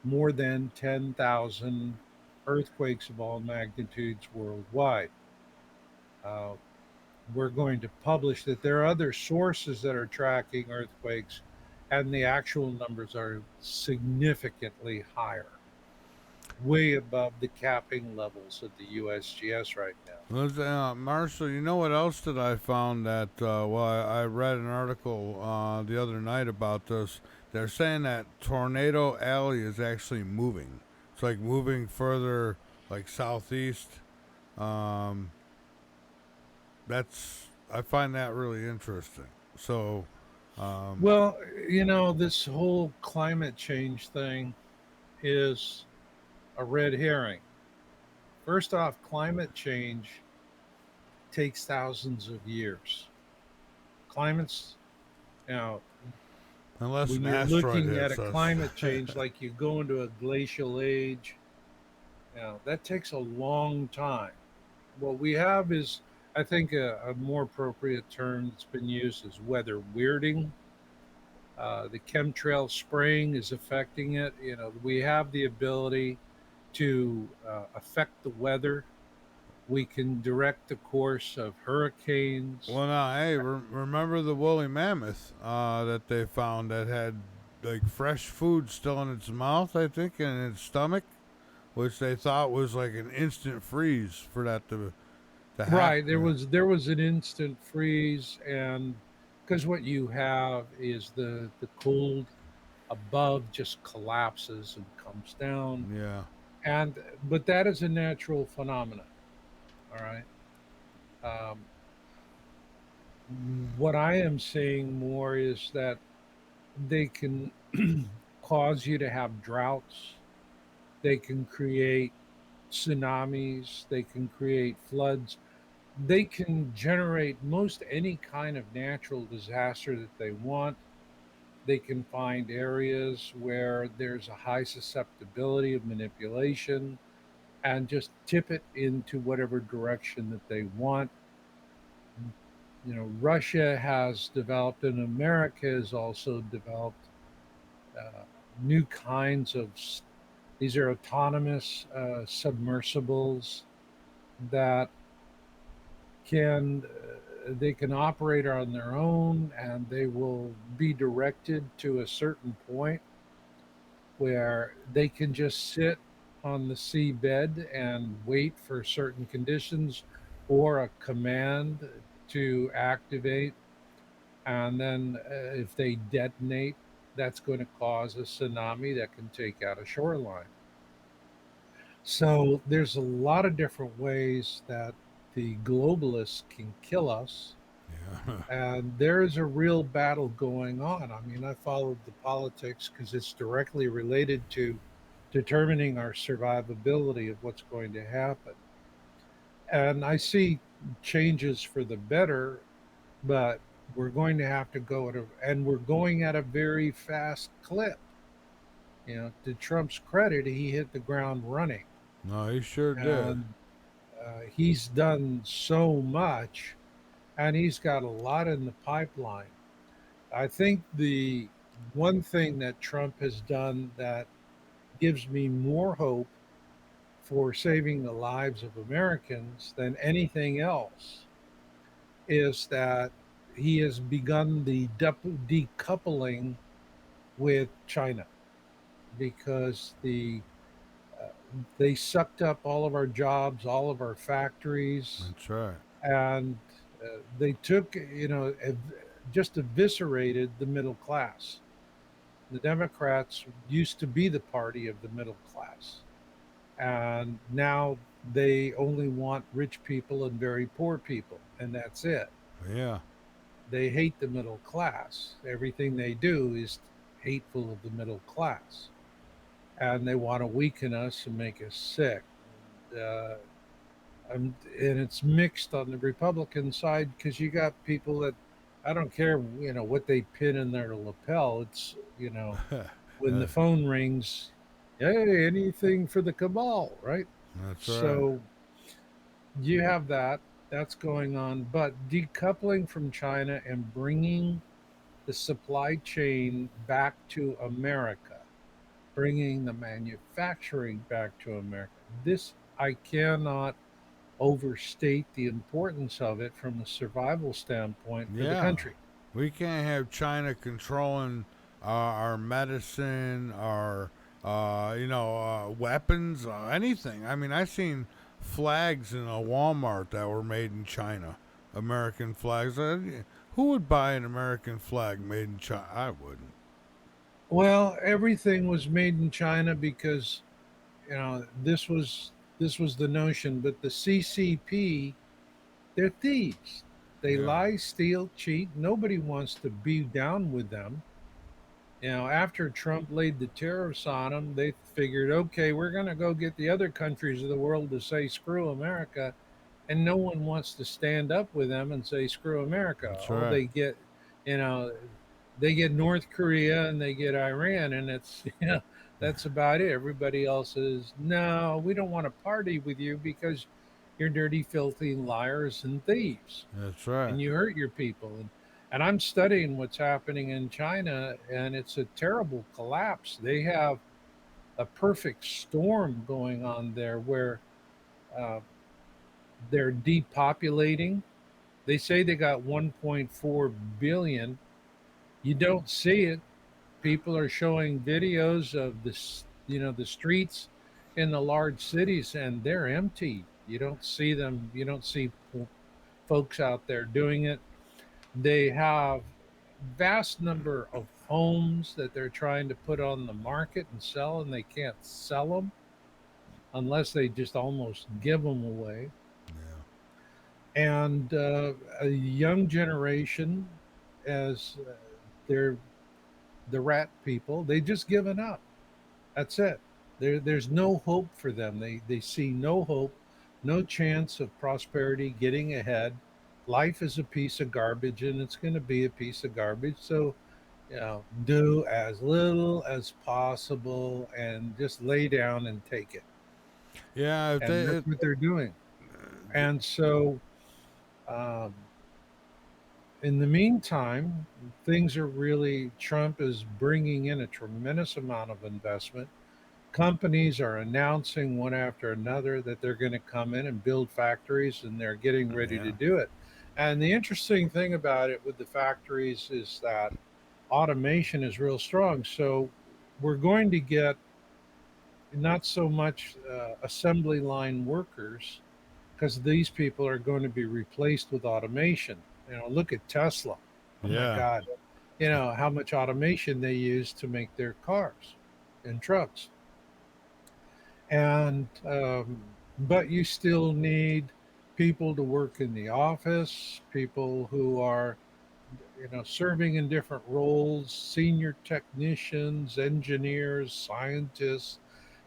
more than 10,000 earthquakes of all magnitudes worldwide. Uh, we're going to publish that there are other sources that are tracking earthquakes, and the actual numbers are significantly higher, way above the capping levels of the USGS right now. Marshall, you know what else that I found that, I read an article the other night about this. They're saying that Tornado Alley is actually moving. It's like moving further, like southeast. Um, I find that really interesting. Um, Well, this whole climate change thing is a red herring. First off, climate change takes thousands of years. Climate's now Unless when an you're asteroid looking at a hits us. climate change like you go into a glacial age, that takes a long time. What we have is, I think, a more appropriate term that's been used is weather weirding. The chemtrail spraying is affecting it. We have the ability to affect the weather. We can direct the course of hurricanes. Well, now, hey, remember the woolly mammoth that they found that had like fresh food still in its mouth, I think, and its stomach, which they thought was like an instant freeze for that to Right, there happen. was there was an instant freeze, and because what you have is the cold above just collapses and comes down, Yeah, and but that is a natural phenomenon. All right. Um, what I am seeing more is that they can cause you to have droughts. They can create tsunamis. They can create floods. They can generate most any kind of natural disaster that they want. They can find areas where there's a high susceptibility of manipulation and just tip it into whatever direction that they want. Russia has developed, and America has also developed uh, new kinds of. These are autonomous submersibles that they can operate on their own, and they will be directed to a certain point where they can just sit on the seabed and wait for certain conditions or a command to activate. And then if they detonate, that's going to cause a tsunami that can take out a shoreline. So there's a lot of different ways that the globalists can kill us. yeah, And there is a real battle going on. I mean, I followed the politics because it's directly related to determining our survivability of what's going to happen. And I see changes for the better, but we're going to have to go and we're going at a very fast clip. To Trump's credit, he hit the ground running, no, he sure did. and he's done so much, and he's got a lot in the pipeline. I think the one thing that Trump has done that gives me more hope for saving the lives of Americans than anything else is that he has begun the decoupling with China, because uh, they sucked up all of our jobs, all of our factories, That's right. and they took, just eviscerated the middle class. The Democrats used to be the party of the middle class, and now they only want rich people and very poor people, and that's it. Yeah, They hate the middle class. Everything they do is hateful of the middle class, and they want to weaken us and make us sick. Uh, and it's mixed on the Republican side because you got people that I don't care, what they pin in their lapel. It's when the phone rings, hey, anything for the cabal, right? that's right. So you have that's going on, but decoupling from China and bringing the supply chain back to America, bringing the manufacturing back to America. This I cannot overstate the importance of it from a survival standpoint for the Yeah, country. we can't have China controlling our medicine, our weapons, anything. I mean, I seen flags in a Walmart that were made in China, American flags. Who would buy an American flag made in China? I wouldn't. Well, everything was made in China because this was the notion, but the CCP, they're thieves. They Yeah, lie, steal, cheat. Nobody wants to be down with them. After Trump laid the tariffs on them, they figured, okay, we're going to go get the other countries of the world to say screw America, and no one wants to stand up with them and say screw America. That's All right. they get, you know, they get North Korea and they get Iran, and it's that's about it. Everybody else is no, we don't want to party with you because you're dirty, filthy liars and thieves, That's right. and you hurt your people. And I'm studying what's happening in China, and it's a terrible collapse. They have a perfect storm going on there where uh, they're depopulating. They say they got 1.4 billion. You don't see it. People are showing videos of the streets in the large cities, and they're empty. You don't see them. You don't see folks out there doing it. They have vast number of homes that they're trying to put on the market and sell, and they can't sell them unless they just almost give them away. Yeah. And a young generation, as they're the rat people, they just given up. That's it. There's no hope for them. They see no hope, no chance of prosperity, getting ahead. Life is a piece of garbage, and it's going to be a piece of garbage. So, do as little as possible and just lay down and take it. Yeah. If And they, that's what they're doing. And so, um, in the meantime, things are really, Trump is bringing in a tremendous amount of investment. Companies are announcing one after another that they're going to come in and build factories, and they're getting ready to yeah. do it. And the interesting thing about it with the factories is that automation is real strong. So we're going to get not so much assembly line workers, because these people are going to be replaced with automation. Look at Tesla. Oh my Yeah. God. How much automation they use to make their cars and trucks. And but you still need people to work in the office, people who are serving in different roles, senior technicians, engineers, scientists.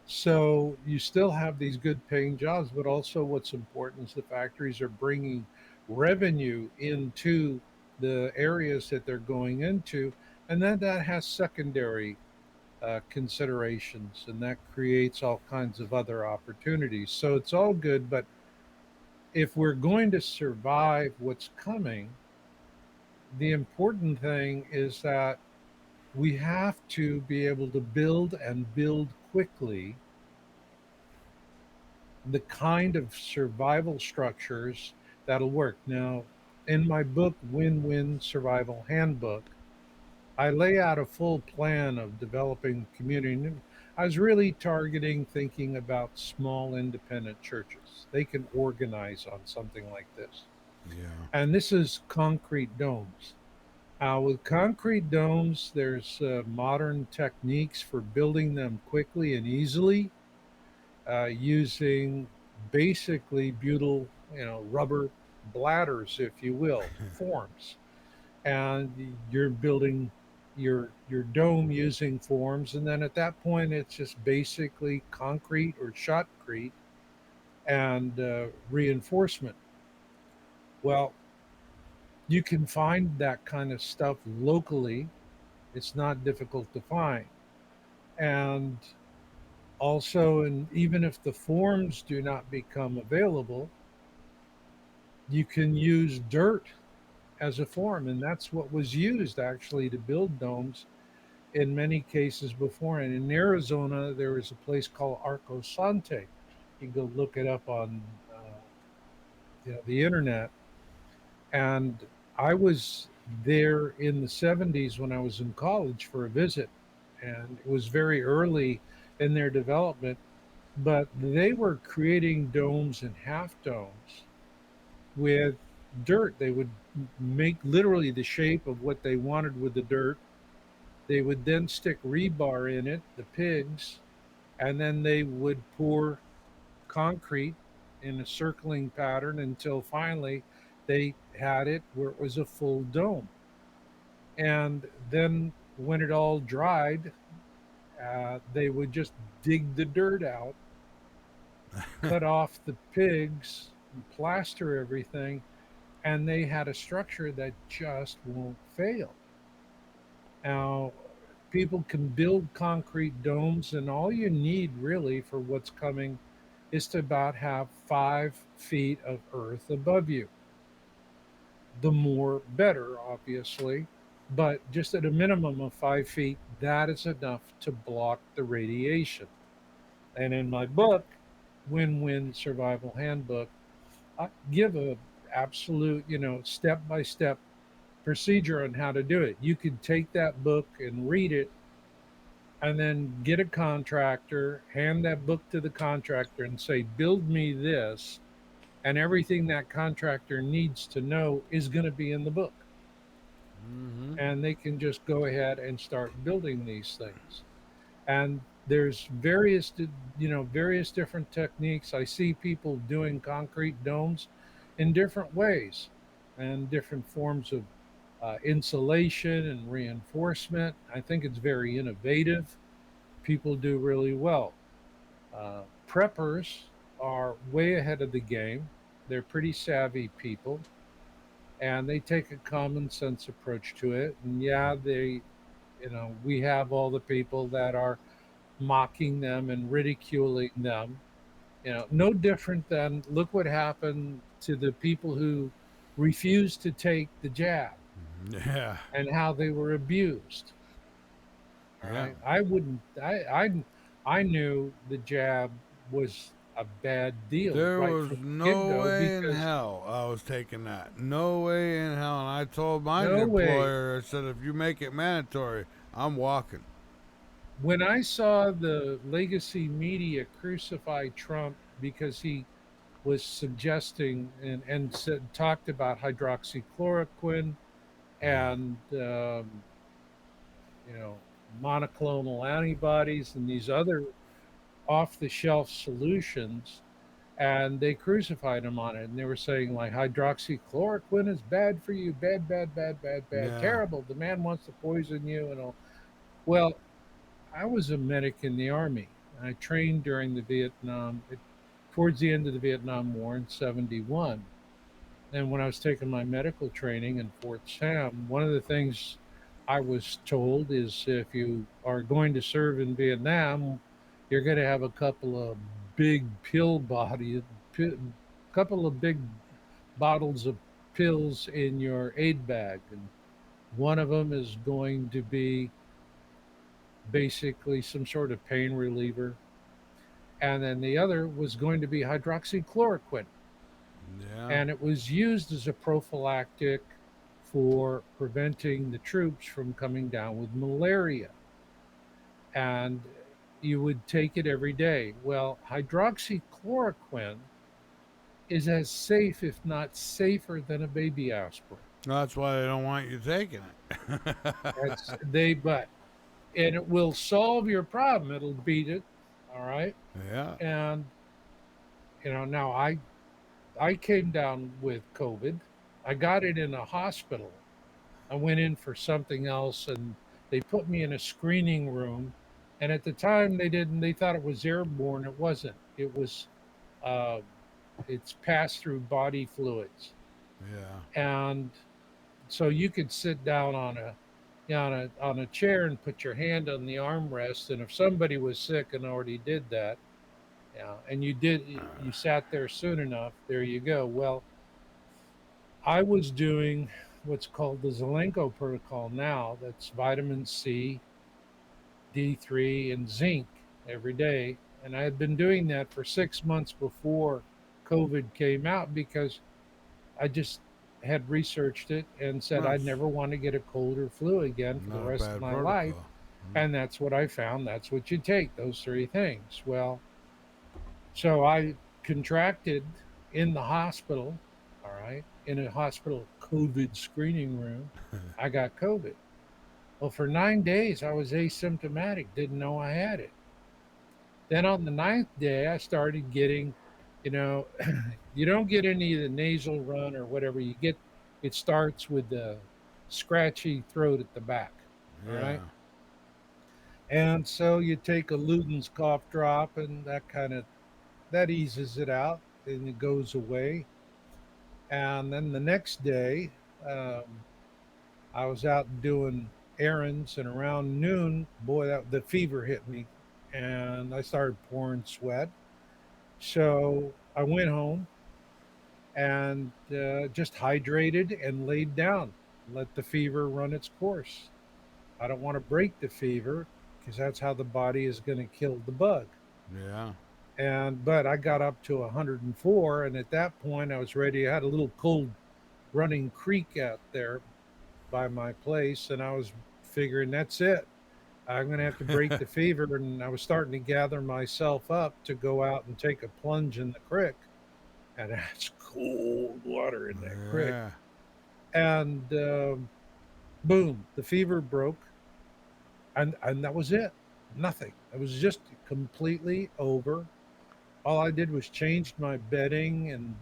So you still have these good paying jobs, but also what's important is the factories are bringing revenue into the areas that they're going into, and then that has secondary considerations, and that creates all kinds of other opportunities. So it's all good, but if we're going to survive what's coming, the important thing is that we have to be able to build and build quickly the kind of survival structures that'll work. Now, in my book, Win Win Survival Handbook, I lay out a full plan of developing community. I was really targeting thinking about small independent churches. They can organize on something like this. Yeah. And this is concrete domes. With concrete domes, there's modern techniques for building them quickly and easily using basically butyl, rubber bladders, if you will, forms. And you're building your dome using forms, and then at that point, it's just basically concrete or shotcrete and reinforcement. Well, you can find that kind of stuff locally. It's not difficult to find. And also, and even if the forms do not become available, you can use dirt as a form. And that's what was used actually to build domes in many cases before. And in Arizona, there was a place called Arco Sante. You can go look it up on the internet. And I was there in the 70s when I was in college for a visit. And it was very early in their development, but they were creating domes and half domes with dirt. They would make literally the shape of what they wanted with the dirt. They would then stick rebar in it, the pigs, and then they would pour concrete in a circling pattern until finally they had it where it was a full dome. And then when it all dried, they would just dig the dirt out, cut off the pigs, and plaster everything, and they had a structure that just won't fail. Now, people can build concrete domes, and all you need really for what's coming is to about have 5 feet of earth above you. The more, better, obviously, but just at a minimum of 5 feet, that is enough to block the radiation. And in my book, Win Win Survival Handbook, I give a absolute, step by step procedure on how to do it. You could take that book and read it and then get a contractor, hand that book to the contractor and say, build me this. And everything that contractor needs to know is going to be in the book. Mm-hmm. And they can just go ahead and start building these things. And there's various different techniques. I see people doing concrete domes in different ways and different forms of insulation and reinforcement. I think it's very innovative. People do really well. Preppers are way ahead of the game. They're pretty savvy people, and they take a common sense approach to it. And yeah, we have all the people that are mocking them and ridiculing them. No different than look what happened to the people who refused to take the jab Yeah. and how they were abused. All Yeah. right. I wouldn't I knew the jab was a bad deal There right was from the get no go way in because hell I was taking that. No way in hell. And I told my no way. employer, I said, if you make it mandatory, I'm walking. When I saw the legacy media crucify Trump because he was suggesting and said, talked about hydroxychloroquine and you know monoclonal antibodies and these other off the shelf solutions, and they crucified him on it, and they were saying like hydroxychloroquine is bad for you, bad, bad, bad, bad, bad, Yeah. terrible, the man wants to poison you and all. Well, I was a medic in the army. I trained during the towards the end of the Vietnam War in 71. And when I was taking my medical training in Fort Sam, one of the things I was told is if you are going to serve in Vietnam, you're going to have a couple of big bottles of pills in your aid bag. And one of them is going to be basically some sort of pain reliever. And then the other was going to be hydroxychloroquine. Yeah. And it was used as a prophylactic for preventing the troops from coming down with malaria. And you would take it every day. Well, hydroxychloroquine is as safe, if not safer, than a baby aspirin. That's why they don't want you taking it. But and it will solve your problem. It'll beat it. All right. Yeah. And now I came down with COVID. I got it in a hospital. I went in for something else and they put me in a screening room. And at the time they thought it was airborne. It wasn't. Uh, it's passed through body fluids. Yeah. And so you could sit down on a chair and put your hand on the armrest. And if somebody was sick and already did that, yeah, and you sat there soon enough, there you go. Well, I was doing what's called the Zelenko protocol now. That's vitamin C, D3, and zinc every day. And I had been doing that for 6 months before COVID came out because I just had researched it and said I'd That's never want to get a cold or flu again for the not a rest of bad my life. protocol. And that's what I found. That's what you take, those three things. Well, so I contracted in the hospital, all right, in a hospital COVID screening room. I got COVID. Well, for 9 days, I was asymptomatic, didn't know I had it. Then on the ninth day, I started getting, you know, you don't get any of the nasal run or whatever. It starts with the scratchy throat at the back. All Yeah. right. And so you take a Luden's cough drop, and that eases it out, and it goes away. And then the next day, um, I was out doing errands, and around noon, boy, the fever hit me, and I started pouring sweat. So I went home and just hydrated and laid down, let the fever run its course. I don't want to break the fever because that's how the body is going to kill the bug. Yeah. And but I got up to 104, and at that point I was ready. I had a little cold running creek out there by my place, and I was figuring that's it. I'm going to have to break the fever, and I was starting to gather myself up to go out and take a plunge in the creek, and that's cold water in that creek. Yeah. And boom, the fever broke, and that was it. Nothing. It was just completely over. All I did was changed my bedding and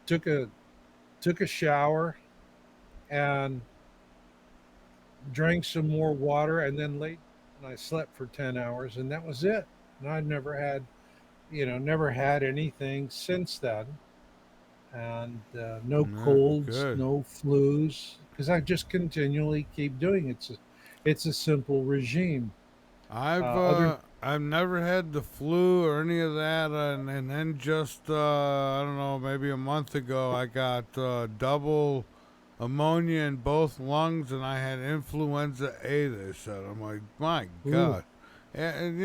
took a shower and drank some more water, and then laid and I slept for 10 hours, and that was it. And I'd never had anything since then. And no Yeah, colds, good. no flus, because I just continually keep doing it. It's a simple regime. I've Other uh I've never had the flu or any of that, and then just I don't know, maybe a month ago I got double ammonia in both lungs, and I had influenza A. They said, I'm like, my Ooh, God, and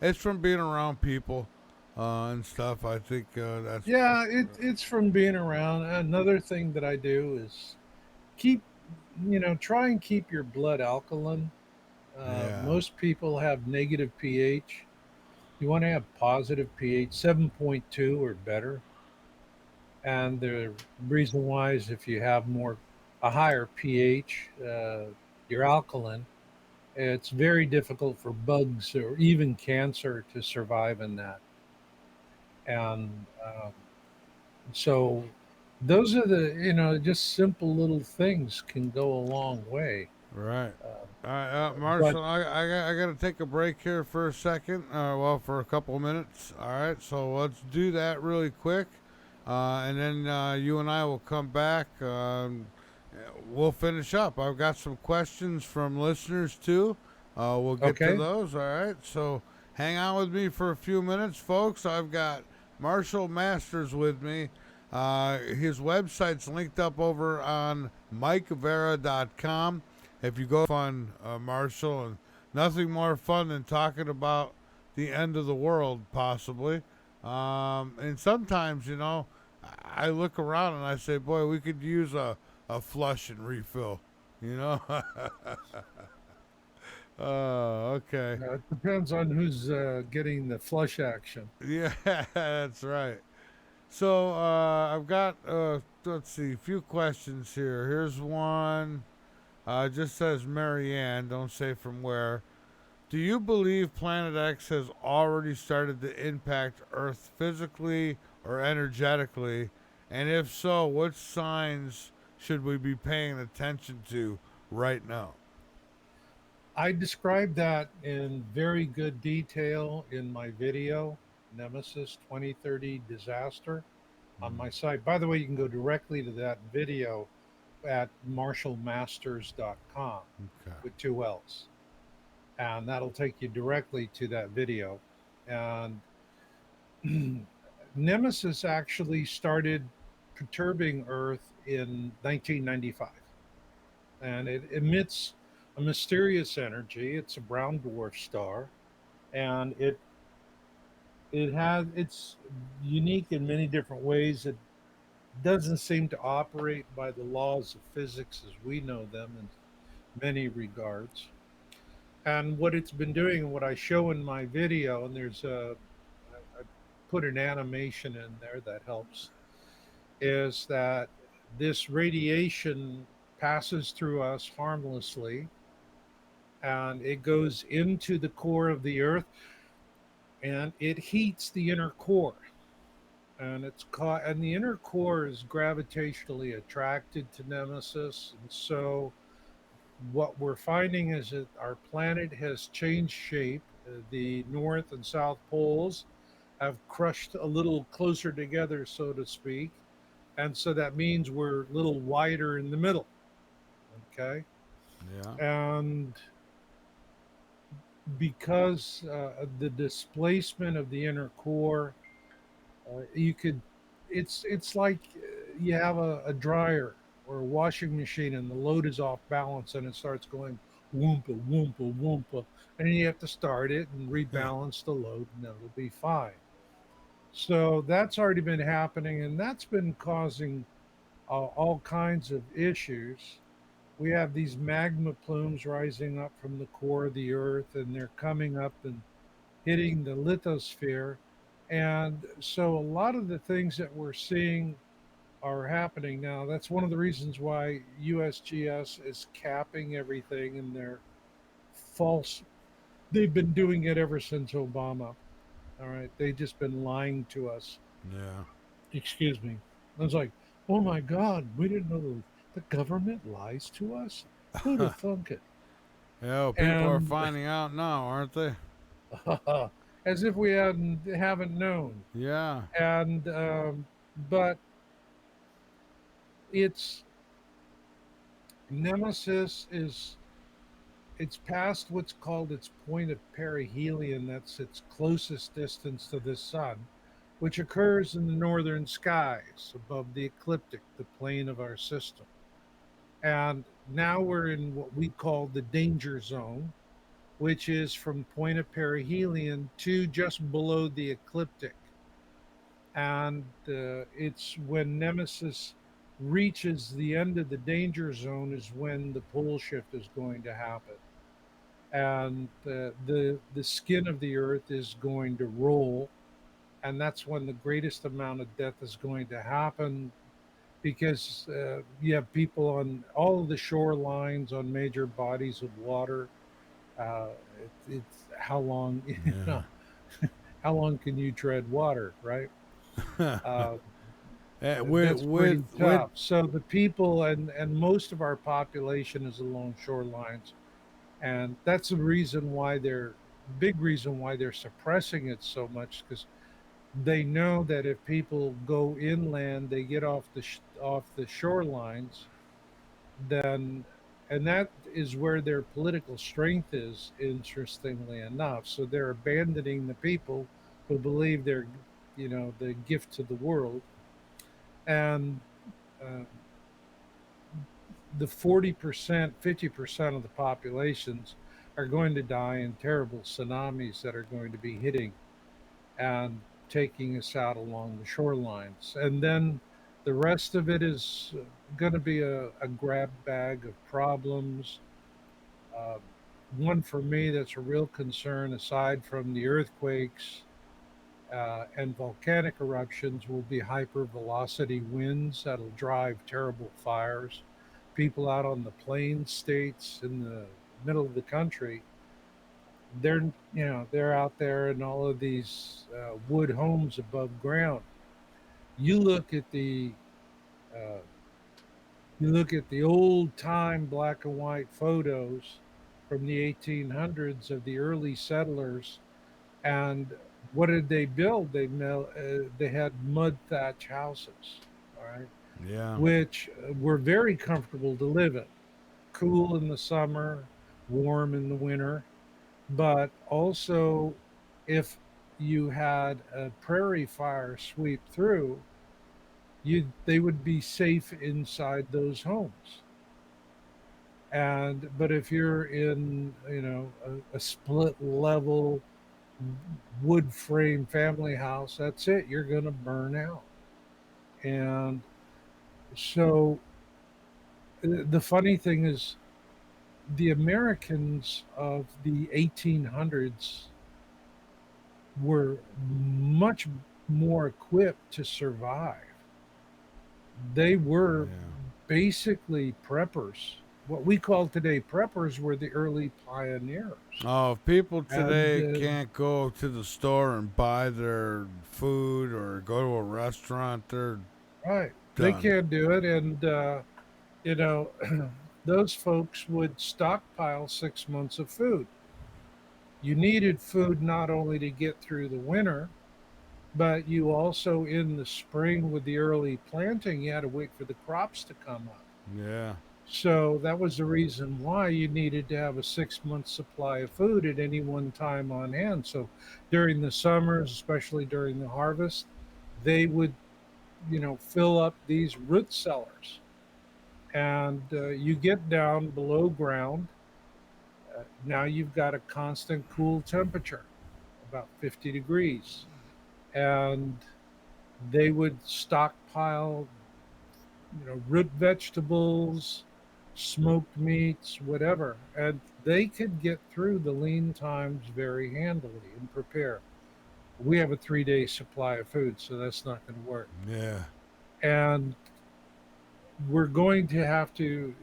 it's from being around people and stuff. I think that's yeah, it's from being around. Another thing that I do is keep, try and keep your blood alkaline. yeah, Most people have negative pH. You want to have positive pH, 7.2 or better. And the reason why is if you have a higher pH, you're alkaline. It's very difficult for bugs or even cancer to survive in that. And so those are just simple little things can go a long way. right. Uh, All right, but Marshall, I got to take a break here for a second. Well, for a couple of minutes. All right, so let's do that really quick, and then you and I will come back. We'll finish up. I've got some questions from listeners too. We'll get to okay, those. All right, so hang on with me for a few minutes, folks. I've got Marshall Masters with me. His website's linked up over on MikeVara.com. If you go fun, Marshall, and nothing more fun than talking about the end of the world, possibly. And sometimes, I look around and I say, boy, we could use a flush and refill, you know? Okay. it depends on who's getting the flush action. Yeah, that's right. So I've got, let's see, a few questions here. Here's one. Just says Marianne, don't say from where. Do you believe Planet X has already started to impact Earth physically or energetically? And if so, what signs should we be paying attention to right now? I described that in very good detail in my video, Nemesis 2030 Disaster, on Mm, my site. By the way, you can go directly to that video at marshallmasters.com okay. with two L's. And that'll take you directly to that video. And Nemesis actually started perturbing Earth in 1995. And it emits a mysterious energy. It's a brown dwarf star, and it's unique in many different ways. It doesn't seem to operate by the laws of physics as we know them in many regards. And what it's been doing, and what I show in my video, and I put an animation in there that helps, is that this radiation passes through us harmlessly, and it goes into the core of the earth, and it heats the inner core, and the inner core is gravitationally attracted to Nemesis, and so what we're finding is that our planet has changed shape. The North and South poles have crushed a little closer together, so to speak. And so that means we're a little wider in the middle. Okay. Yeah. And because of the displacement of the inner core, you could, it's like you have a dryer or a washing machine and the load is off balance and it starts going woompa, woompa, woompa. And then you have to start it and rebalance the load and it'll be fine. So that's already been happening and that's been causing all kinds of issues. We have these magma plumes rising up from the core of the earth and they're coming up and hitting the lithosphere. And so a lot of the things that we're seeing are happening now. That's one of the reasons why USGS is capping everything and they're false. They've been doing it ever since Obama. All right. They've just been lying to us. Yeah. Excuse me. I was like, oh my God, we didn't know the government lies to us. Who'd have thunk it? Yeah, well, people are And finding out now, aren't they? as if we haven't known. Yeah. And but its nemesis is it's past what's called its point of perihelion. That's its closest distance to the sun, which occurs in the northern skies above the ecliptic, the plane of our system. And now we're in what we call the danger zone, which is from point of perihelion to just below the ecliptic. And it's when Nemesis reaches the end of the danger zone is when the pole shift is going to happen, and the skin of the Earth is going to roll, and that's when the greatest amount of death is going to happen because you have people on all of the shorelines on major bodies of water. Uh, it's how long Yeah. how long can you tread water, right? Uh, with that's pretty with tough. So the people and most of our population is along shorelines, and that's the reason why they're big reason why they're suppressing it so much because they know that if people go inland, they get off the shorelines, then and that is where their political strength is. Interestingly enough, so they're abandoning the people who believe they're, the gift to the world, and uh, the 40%, 50% of the populations are going to die in terrible tsunamis that are going to be hitting and taking us out along the shorelines. And then the rest of it is going to be a grab bag of problems. Uh, One for me that's a real concern, aside from the earthquakes and volcanic eruptions, will be hypervelocity winds that'll drive terrible fires. People out on the plain states in the middle of the country, they're out there in all of these wood homes above ground. You look at the uh, you look at the old time black and white photos from the 1800s of the early settlers, and what did they build? They had mud thatch houses, all right, yeah. which were very comfortable to live in, cool in the summer, warm in the winter. But also, if you had a prairie fire sweep through, they would be safe inside those homes. And but if you're in, a split level wood frame family house, that's it. You're going to burn out. And so the funny thing is, the Americans of the 1800s were much more equipped to survive. They were Yeah. basically preppers. What we call today preppers were the early pioneers. Oh, if people And today can't go to the store and buy their food or go to a restaurant, they're right, they done. can't do it. And, you know, those folks would stockpile 6 months of food. You needed food not only to get through the winter, but you also in the spring with the early planting, you had to wait for the crops to come up. Yeah. So that was the reason why you needed to have a 6 month supply of food at any one time on hand. So during the summers, especially during the harvest, they would, fill up these root cellars. And you get down below ground. Now you've got a constant cool temperature, about 50 degrees. And they would stockpile, root vegetables, smoked meats, whatever. And they could get through the lean times very handily and prepare. We have a 3 day supply of food, so that's not going to work. Yeah. And we're going to have to,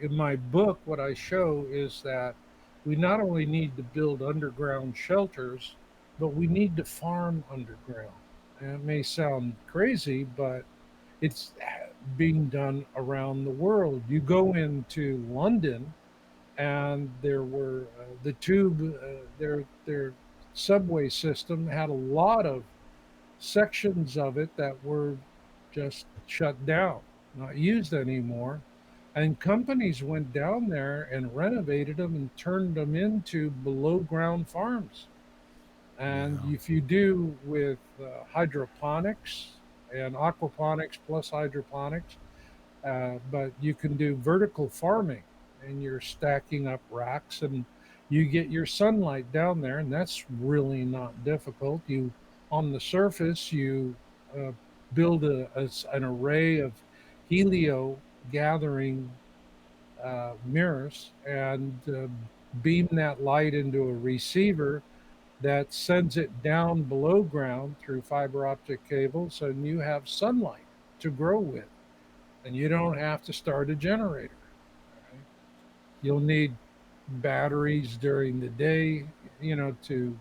in my book, what I show is that we not only need to build underground shelters, but we need to farm underground. And it may sound crazy, but it's being done around the world. You go into London, and there were the tube, their subway system had a lot of sections of it that were just shut down, not used anymore. And companies went down there and renovated them and turned them into below ground farms. And Yeah. if you do with hydroponics and aquaponics plus hydroponics, but you can do vertical farming and you're stacking up racks and you get your sunlight down there, and that's really not difficult. You on the surface, you uh, build an array of helio gathering mirrors and beam that light into a receiver that sends it down below ground through fiber optic cables, and you have sunlight to grow with, and you don't have to start a generator. Right? You'll need batteries during the day, to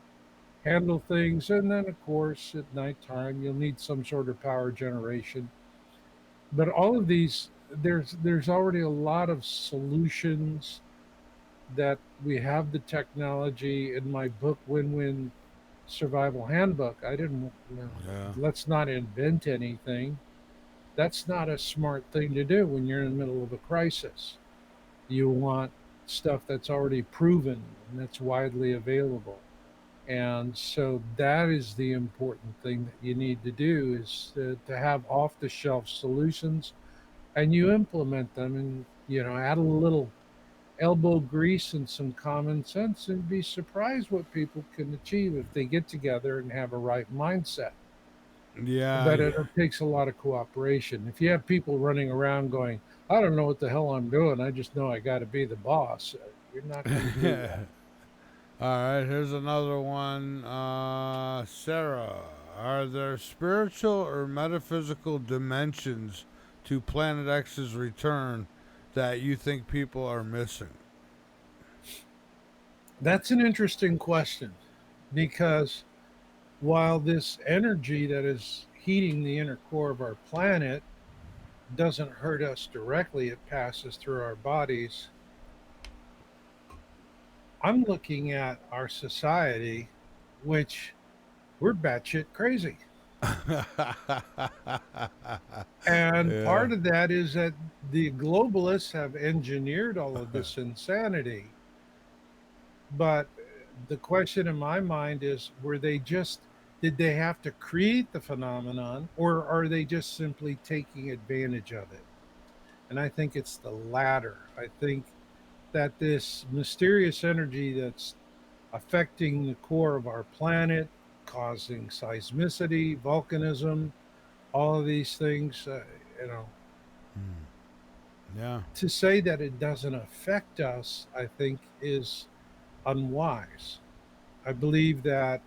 handle things, and then of course at nighttime you'll need some sort of power generation. But all of these, there's already a lot of solutions that we have the technology. In my book, Win-Win Survival Handbook, I didn't, Yeah. let's not invent anything. That's not a smart thing to do when you're in the middle of a crisis. You want stuff that's already proven and that's widely available. And so that is the important thing that you need to do, is to have off the shelf solutions, and you implement them, and add a little elbow grease and some common sense, and be surprised what people can achieve if they get together and have a right mindset. Yeah. But it takes a lot of cooperation. If you have people running around going, I don't know what the hell I'm doing, I just know I got to be the boss, you're not going to do Yeah. that. All right, here's another one. Sarah, are there spiritual or metaphysical dimensions to Planet X's return that you think people are missing? That's an interesting question, because while this energy that is heating the inner core of our planet doesn't hurt us directly, it passes through our bodies. I'm looking at our society, which we're batshit crazy. And Yeah. part of that is that the globalists have engineered all of this insanity. But the question in my mind is, did they have to create the phenomenon, or are they just simply taking advantage of it? And I think it's the latter. I think that this mysterious energy that's affecting the core of our planet, causing seismicity, volcanism, all of these things, you know, Yeah. to say that it doesn't affect us, I think, is unwise. I believe that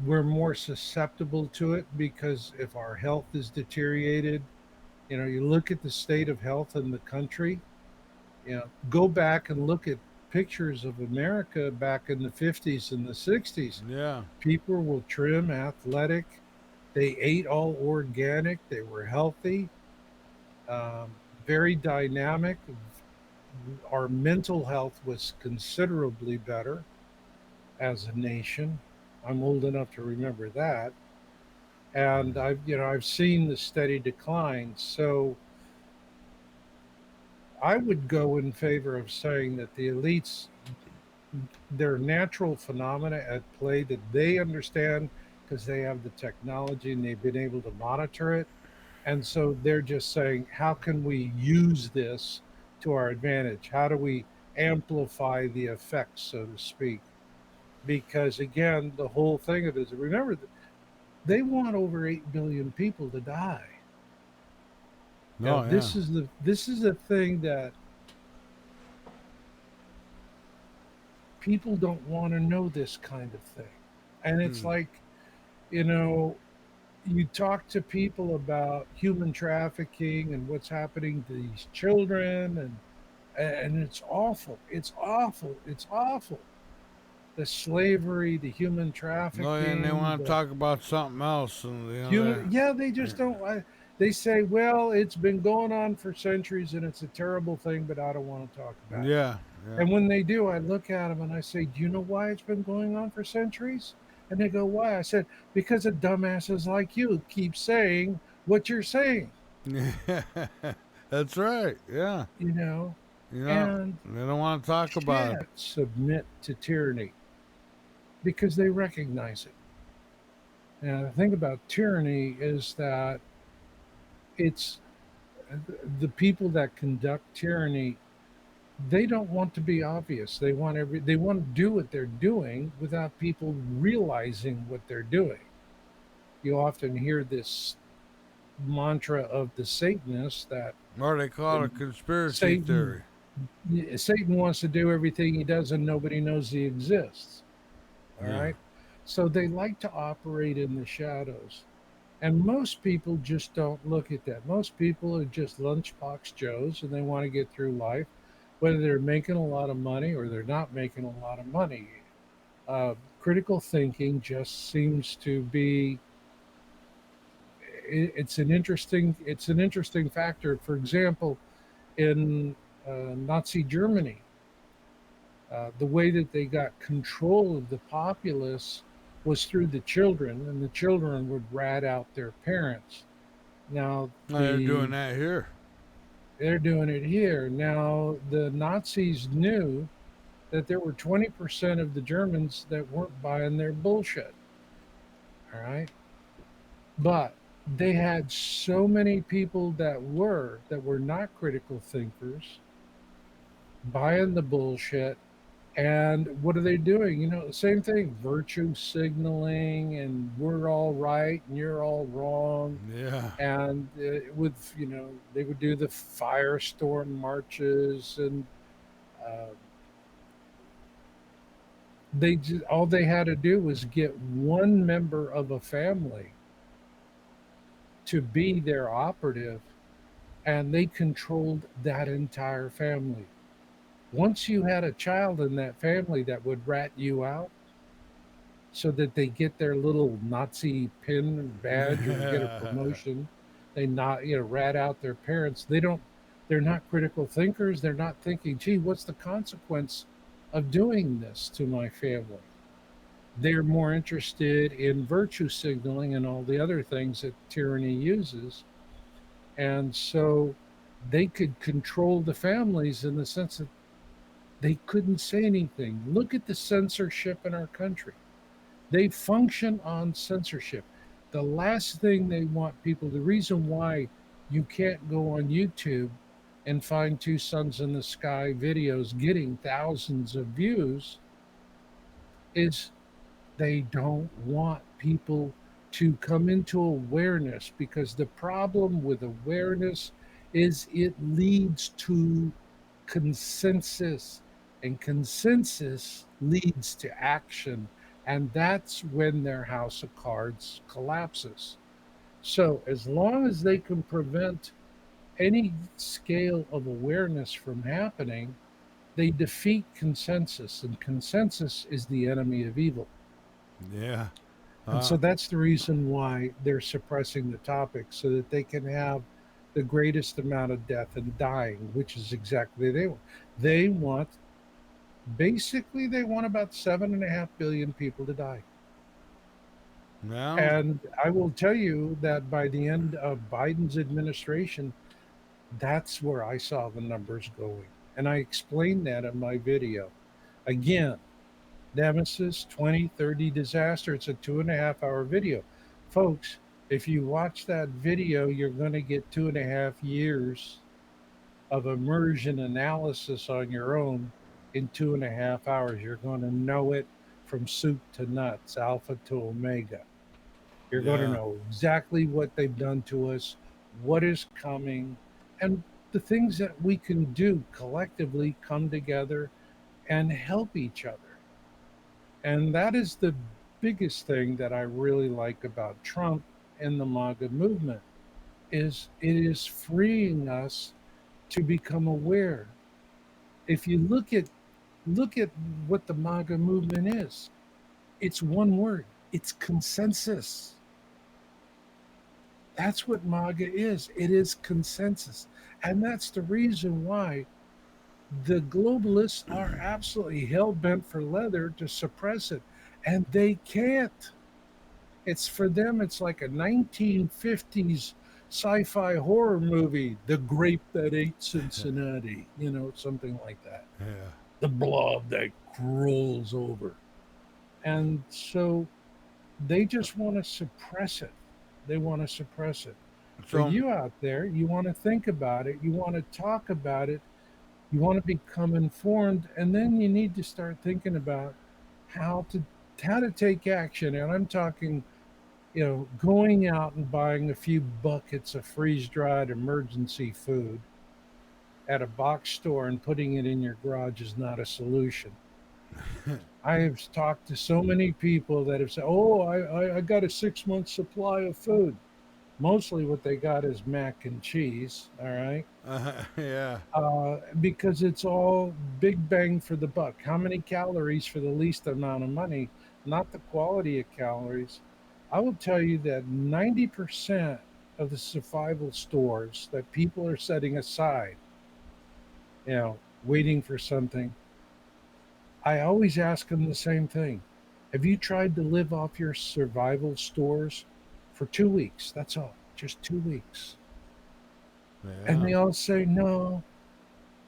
we're more susceptible to it because if our health is deteriorated, you look at the state of health in the country, go back and look at pictures of America back in the 50s and the 60s. Yeah. People were trim, athletic, they ate all organic, they were healthy, um, very dynamic, our mental health was considerably better as a nation. I'm old enough to remember that, and I've seen the steady decline. So I would go in favor of saying that the elites, there are natural phenomena at play that they understand because they have the technology and they've been able to monitor it. And so they're just saying, how can we use this to our advantage? How do we amplify the effects, so to speak? Because again, the whole thing of it is, remember, they want over 8 billion people to die. Now, Oh yeah. this is a thing that people don't want to know, this kind of thing. And it's Hmm. like, you know, you talk to people about human trafficking and what's happening to these children, and it's awful. It's awful. It's awful. The slavery, the human Oh yeah, and they trafficking, want to the talk about something else, and human, yeah, they they, just don't. They say, well, it's been going on for centuries and it's a terrible thing, but I don't want to talk about it. yeah, yeah, And when they do, I look at them and I say, do you know why it's been going on for centuries? And they go, why? I said, because of dumbasses like you keep saying what you're saying, yeah. That's right. Yeah, you know, you know, and they don't want to talk about it. can't submit to tyranny because they recognize it. And the thing about tyranny is that it's the people that conduct tyranny, they don't want to be obvious. They want to do what they're doing without people realizing what they're doing. You often hear this mantra of the Satanists that Or they call it a conspiracy Satan theory. Satan wants to do everything he does and nobody knows he exists. All Yeah. right. So they like to operate in the shadows. And most people just don't look at that. Most people are just lunchbox Joes and they want to get through life, whether they're making a lot of money or they're not making a lot of money. Critical thinking just seems to be it's an interesting factor. For example, in Nazi Germany, the way that they got control of the populace was through the children, and the children would rat out their parents. Now Oh, they're doing the that here. they're doing it here. Now the Nazis knew that there were 20% of the Germans that weren't buying their bullshit. All right. But they had so many people that were not critical thinkers buying the bullshit. And what are they doing? Same thing, virtue signaling, and we're all right and you're all wrong. Yeah. And they would do the firestorm marches, and uh, all they had to do was get one member of a family to be their operative, and they controlled that entire family. Once you had a child in that family that would rat you out so that they get their little Nazi pin and badge or get a promotion, they not rat out their parents. They're not critical thinkers. They're not thinking, gee, what's the consequence of doing this to my family? They're more interested in virtue signaling and all the other things that tyranny uses. And so they could control the families in the sense that they couldn't say anything. Look at the censorship in our country. They function on censorship. The last thing they want people, the reason why you can't go on YouTube and find Two Suns in the Sky videos getting thousands of views is they don't want people to come into awareness, because the problem with awareness is it leads to consensus, and consensus leads to action, and that's when their house of cards collapses. So as long as they can prevent any scale of awareness from happening, they defeat consensus, and consensus is the enemy of evil. Yeah. And so Uh, that's the reason why they're suppressing the topic, so that they can have the greatest amount of death and dying, which is exactly they want. They want basically they want about 7.5 billion people to die. Yeah. And I will tell you that by the end of Biden's administration, that's where I saw the numbers going. And I explained that in my video. Again, Nemesis 2030 disaster. It's a 2.5 hour video. Folks, if you watch that video, you're going to get 2.5 years of immersion analysis on your own in 2.5 hours. You're going to know it from soup to nuts, alpha to omega. You're going to Yeah. know exactly what they've done to us, what is coming, and the things that we can do collectively come together and help each other. And that is the biggest thing that I really like about Trump and the MAGA movement is it is freeing us to become aware. If you look at what the MAGA movement is, it's one word. It's consensus. That's what MAGA is. It is consensus. And that's the reason why the globalists are absolutely hell bent for leather to suppress it. And they can't. It's for them, it's like a 1950s sci fi horror movie, The Grape That Ate Cincinnati, something like that. Yeah. The blob that rolls over. And so they just want to suppress it. They want to suppress it. For So you out there, you want to think about it, you want to talk about it, you want to become informed, and then you need to start thinking about how to how to take action. And I'm talking, going out and buying a few buckets of freeze-dried emergency food at a box store and putting it in your garage is not a solution. I have talked to so many people that have said, "Oh, I got a 6 month supply of food." Mostly what they got is mac and cheese, all right? yeah. Because it's all big bang for the buck. How many calories for the least amount of money, not the quality of calories. I will tell you that 90% of the survival stores that people are setting aside, waiting for something, I always ask them the same thing. Have you tried to live off your survival stores for 2 weeks? That's all, just 2 weeks. And Yeah. they all say, no,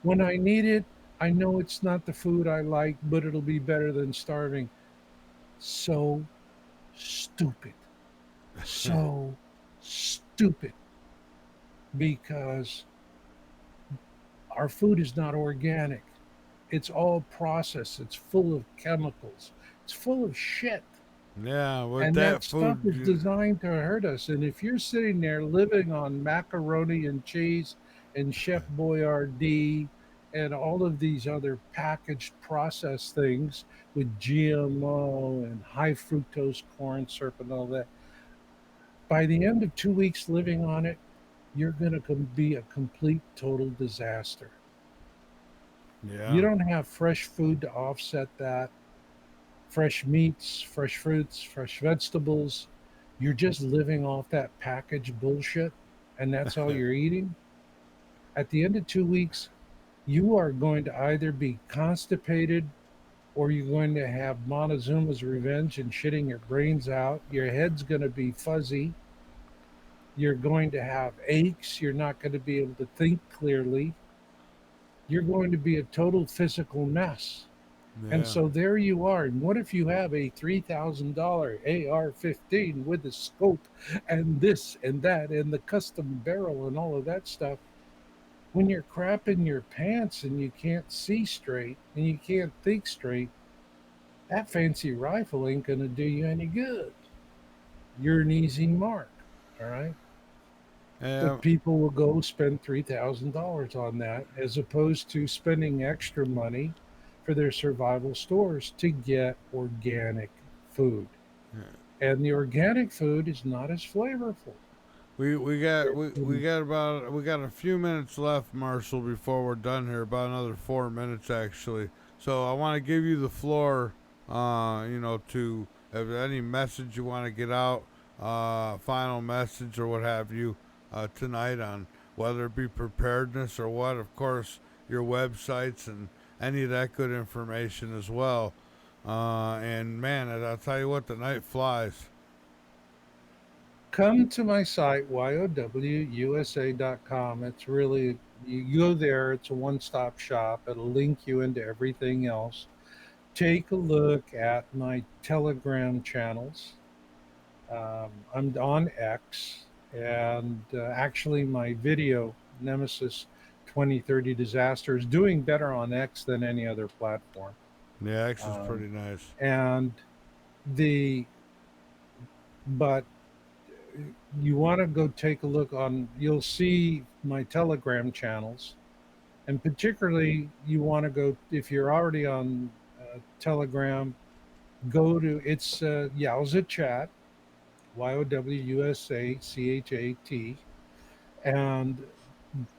when I need it, I know it's not the food I like, but it'll be better than starving. So stupid. So stupid. Because our food is not organic. It's all processed. It's full of chemicals. It's full of shit. Yeah. With And that that stuff food, is designed to hurt us. And if you're sitting there living on macaroni and cheese and Chef Boyardee and all of these other packaged processed things with GMO and high fructose corn syrup and all that, by the end of 2 weeks living on it, you're going to be a complete total disaster. You yeah. don't have fresh food to offset that, fresh meats, fresh fruits, fresh vegetables. You're just living off that packaged bullshit, and that's all you're eating. At the end of 2 weeks, you are going to either be constipated or you're going to have Montezuma's revenge and shitting your brains out. Your head's going to be fuzzy. You're going to have aches. You're not going to be able to think clearly. You're going to be a total physical mess. And Yeah. so there you are. And what if you have a $3,000 AR-15 with the scope and this and that and the custom barrel and all of that stuff? When you're crapping your pants and you can't see straight and you can't think straight, that fancy rifle ain't going to do you any good. You're an easy mark. All right. Yeah. But people will go spend $3,000 on that as opposed to spending extra money for their survival stores to get organic food. And the organic food is not as flavorful. We got a few minutes left, Marshall, before we're done here. About another 4 minutes actually. So I want to give you the floor. To if any message you want to get out, final message or what have you, tonight on whether it be preparedness or what. Of course, your websites and any of that good information as well. And man, I'll tell you what, the night flies. Come to my site, yowusa.com. It's really, you go there, it's a one stop shop. It'll link you into everything else. Take a look at my Telegram channels. I'm on X, and actually, my video, Nemesis 2030 Disaster, is doing better on X than any other platform. Yeah, X is pretty nice. And the, but you want to go take a look on, you'll see my Telegram channels. And particularly, you want to go, if you're already on Telegram, go to, it's Yowza Chat, YOWUSACHAT, and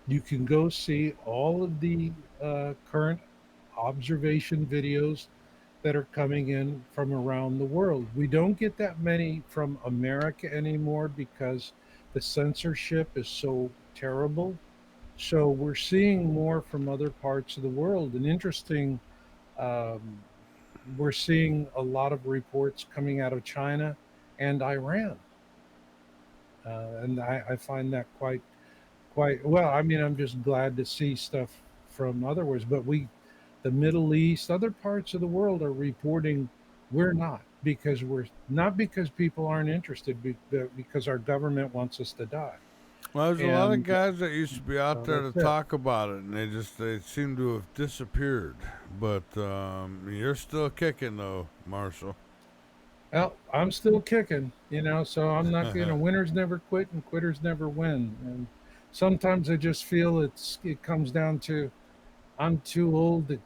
you can go see all of the current observation videos that are coming in from around the world. We don't get that many from America anymore because the censorship is so terrible. So we're seeing more from other parts of the world. And interesting, we're seeing a lot of reports coming out of China and Iran. And I find that quite well. I mean, I'm just glad to see stuff from other worlds, but the Middle East, other parts of the world are reporting. We're not, because we're not, because people aren't interested, but because our government wants us to die. Well, there's a lot of guys that used to be out there to it. talk about it, and they seem to have disappeared. But you're still kicking, though, Marshall. Well, I'm still kicking, so I'm not, winners never quit and quitters never win. And sometimes I just feel it comes down to, I'm too old to,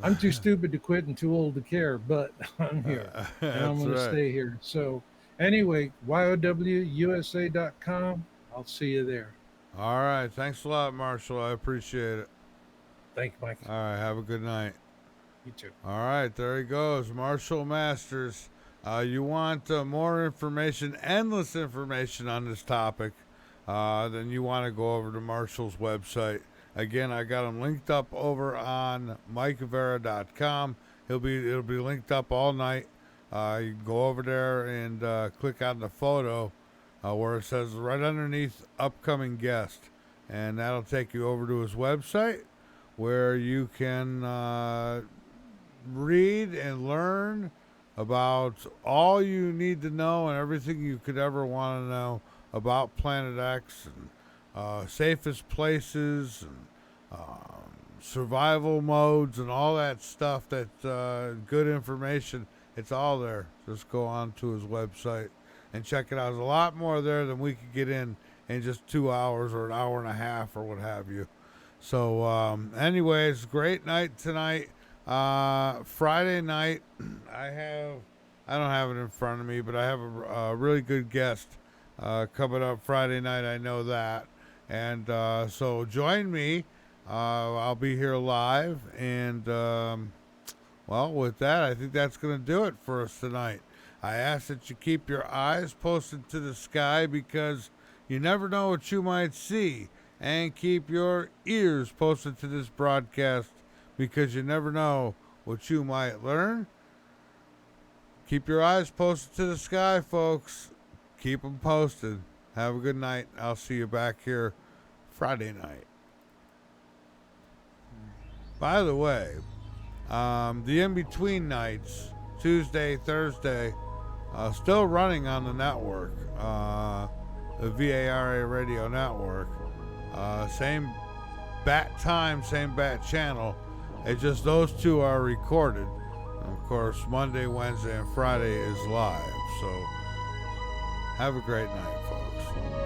I'm too stupid to quit and too old to care, but I'm here and I'm going to stay here. So anyway, YOWUSA.com. I'll see you there. All right. Thanks a lot, Marshall. I appreciate it. Thank you, Mike. All right. Have a good night. You too. All right. There he goes. Marshall Masters. You want more information, endless information on this topic, then you want to go over to Marshall's website. Again, I got him linked up over on MikeVara.com. It'll be linked up all night. You can go over there and click on the photo where it says right underneath upcoming guest, and that'll take you over to his website where you can read and learn about all you need to know and everything you could ever want to know about Planet X and safest places and survival modes and all that stuff. That good information. It's all there. Just go on to his website and check it out. There's a lot more there than we could get in just 2 hours or an hour and a half or what have you. So anyways, great night tonight. Friday night, I don't have it in front of me, but I have a really good guest coming up Friday night. I know that. And so join me. I'll be here live. And, well, with that, I think that's going to do it for us tonight. I ask that you keep your eyes posted to the sky because you never know what you might see. And keep your ears posted to this broadcast because you never know what you might learn. Keep your eyes posted to the sky, folks. Keep them posted. Have a good night. I'll see you back here Friday night. By the way, the in-between nights, Tuesday, Thursday, still running on the network, the VARA radio network. Same bat time, same bat channel. It's just those two are recorded. And of course, Monday, Wednesday, and Friday is live. So have a great night, folks.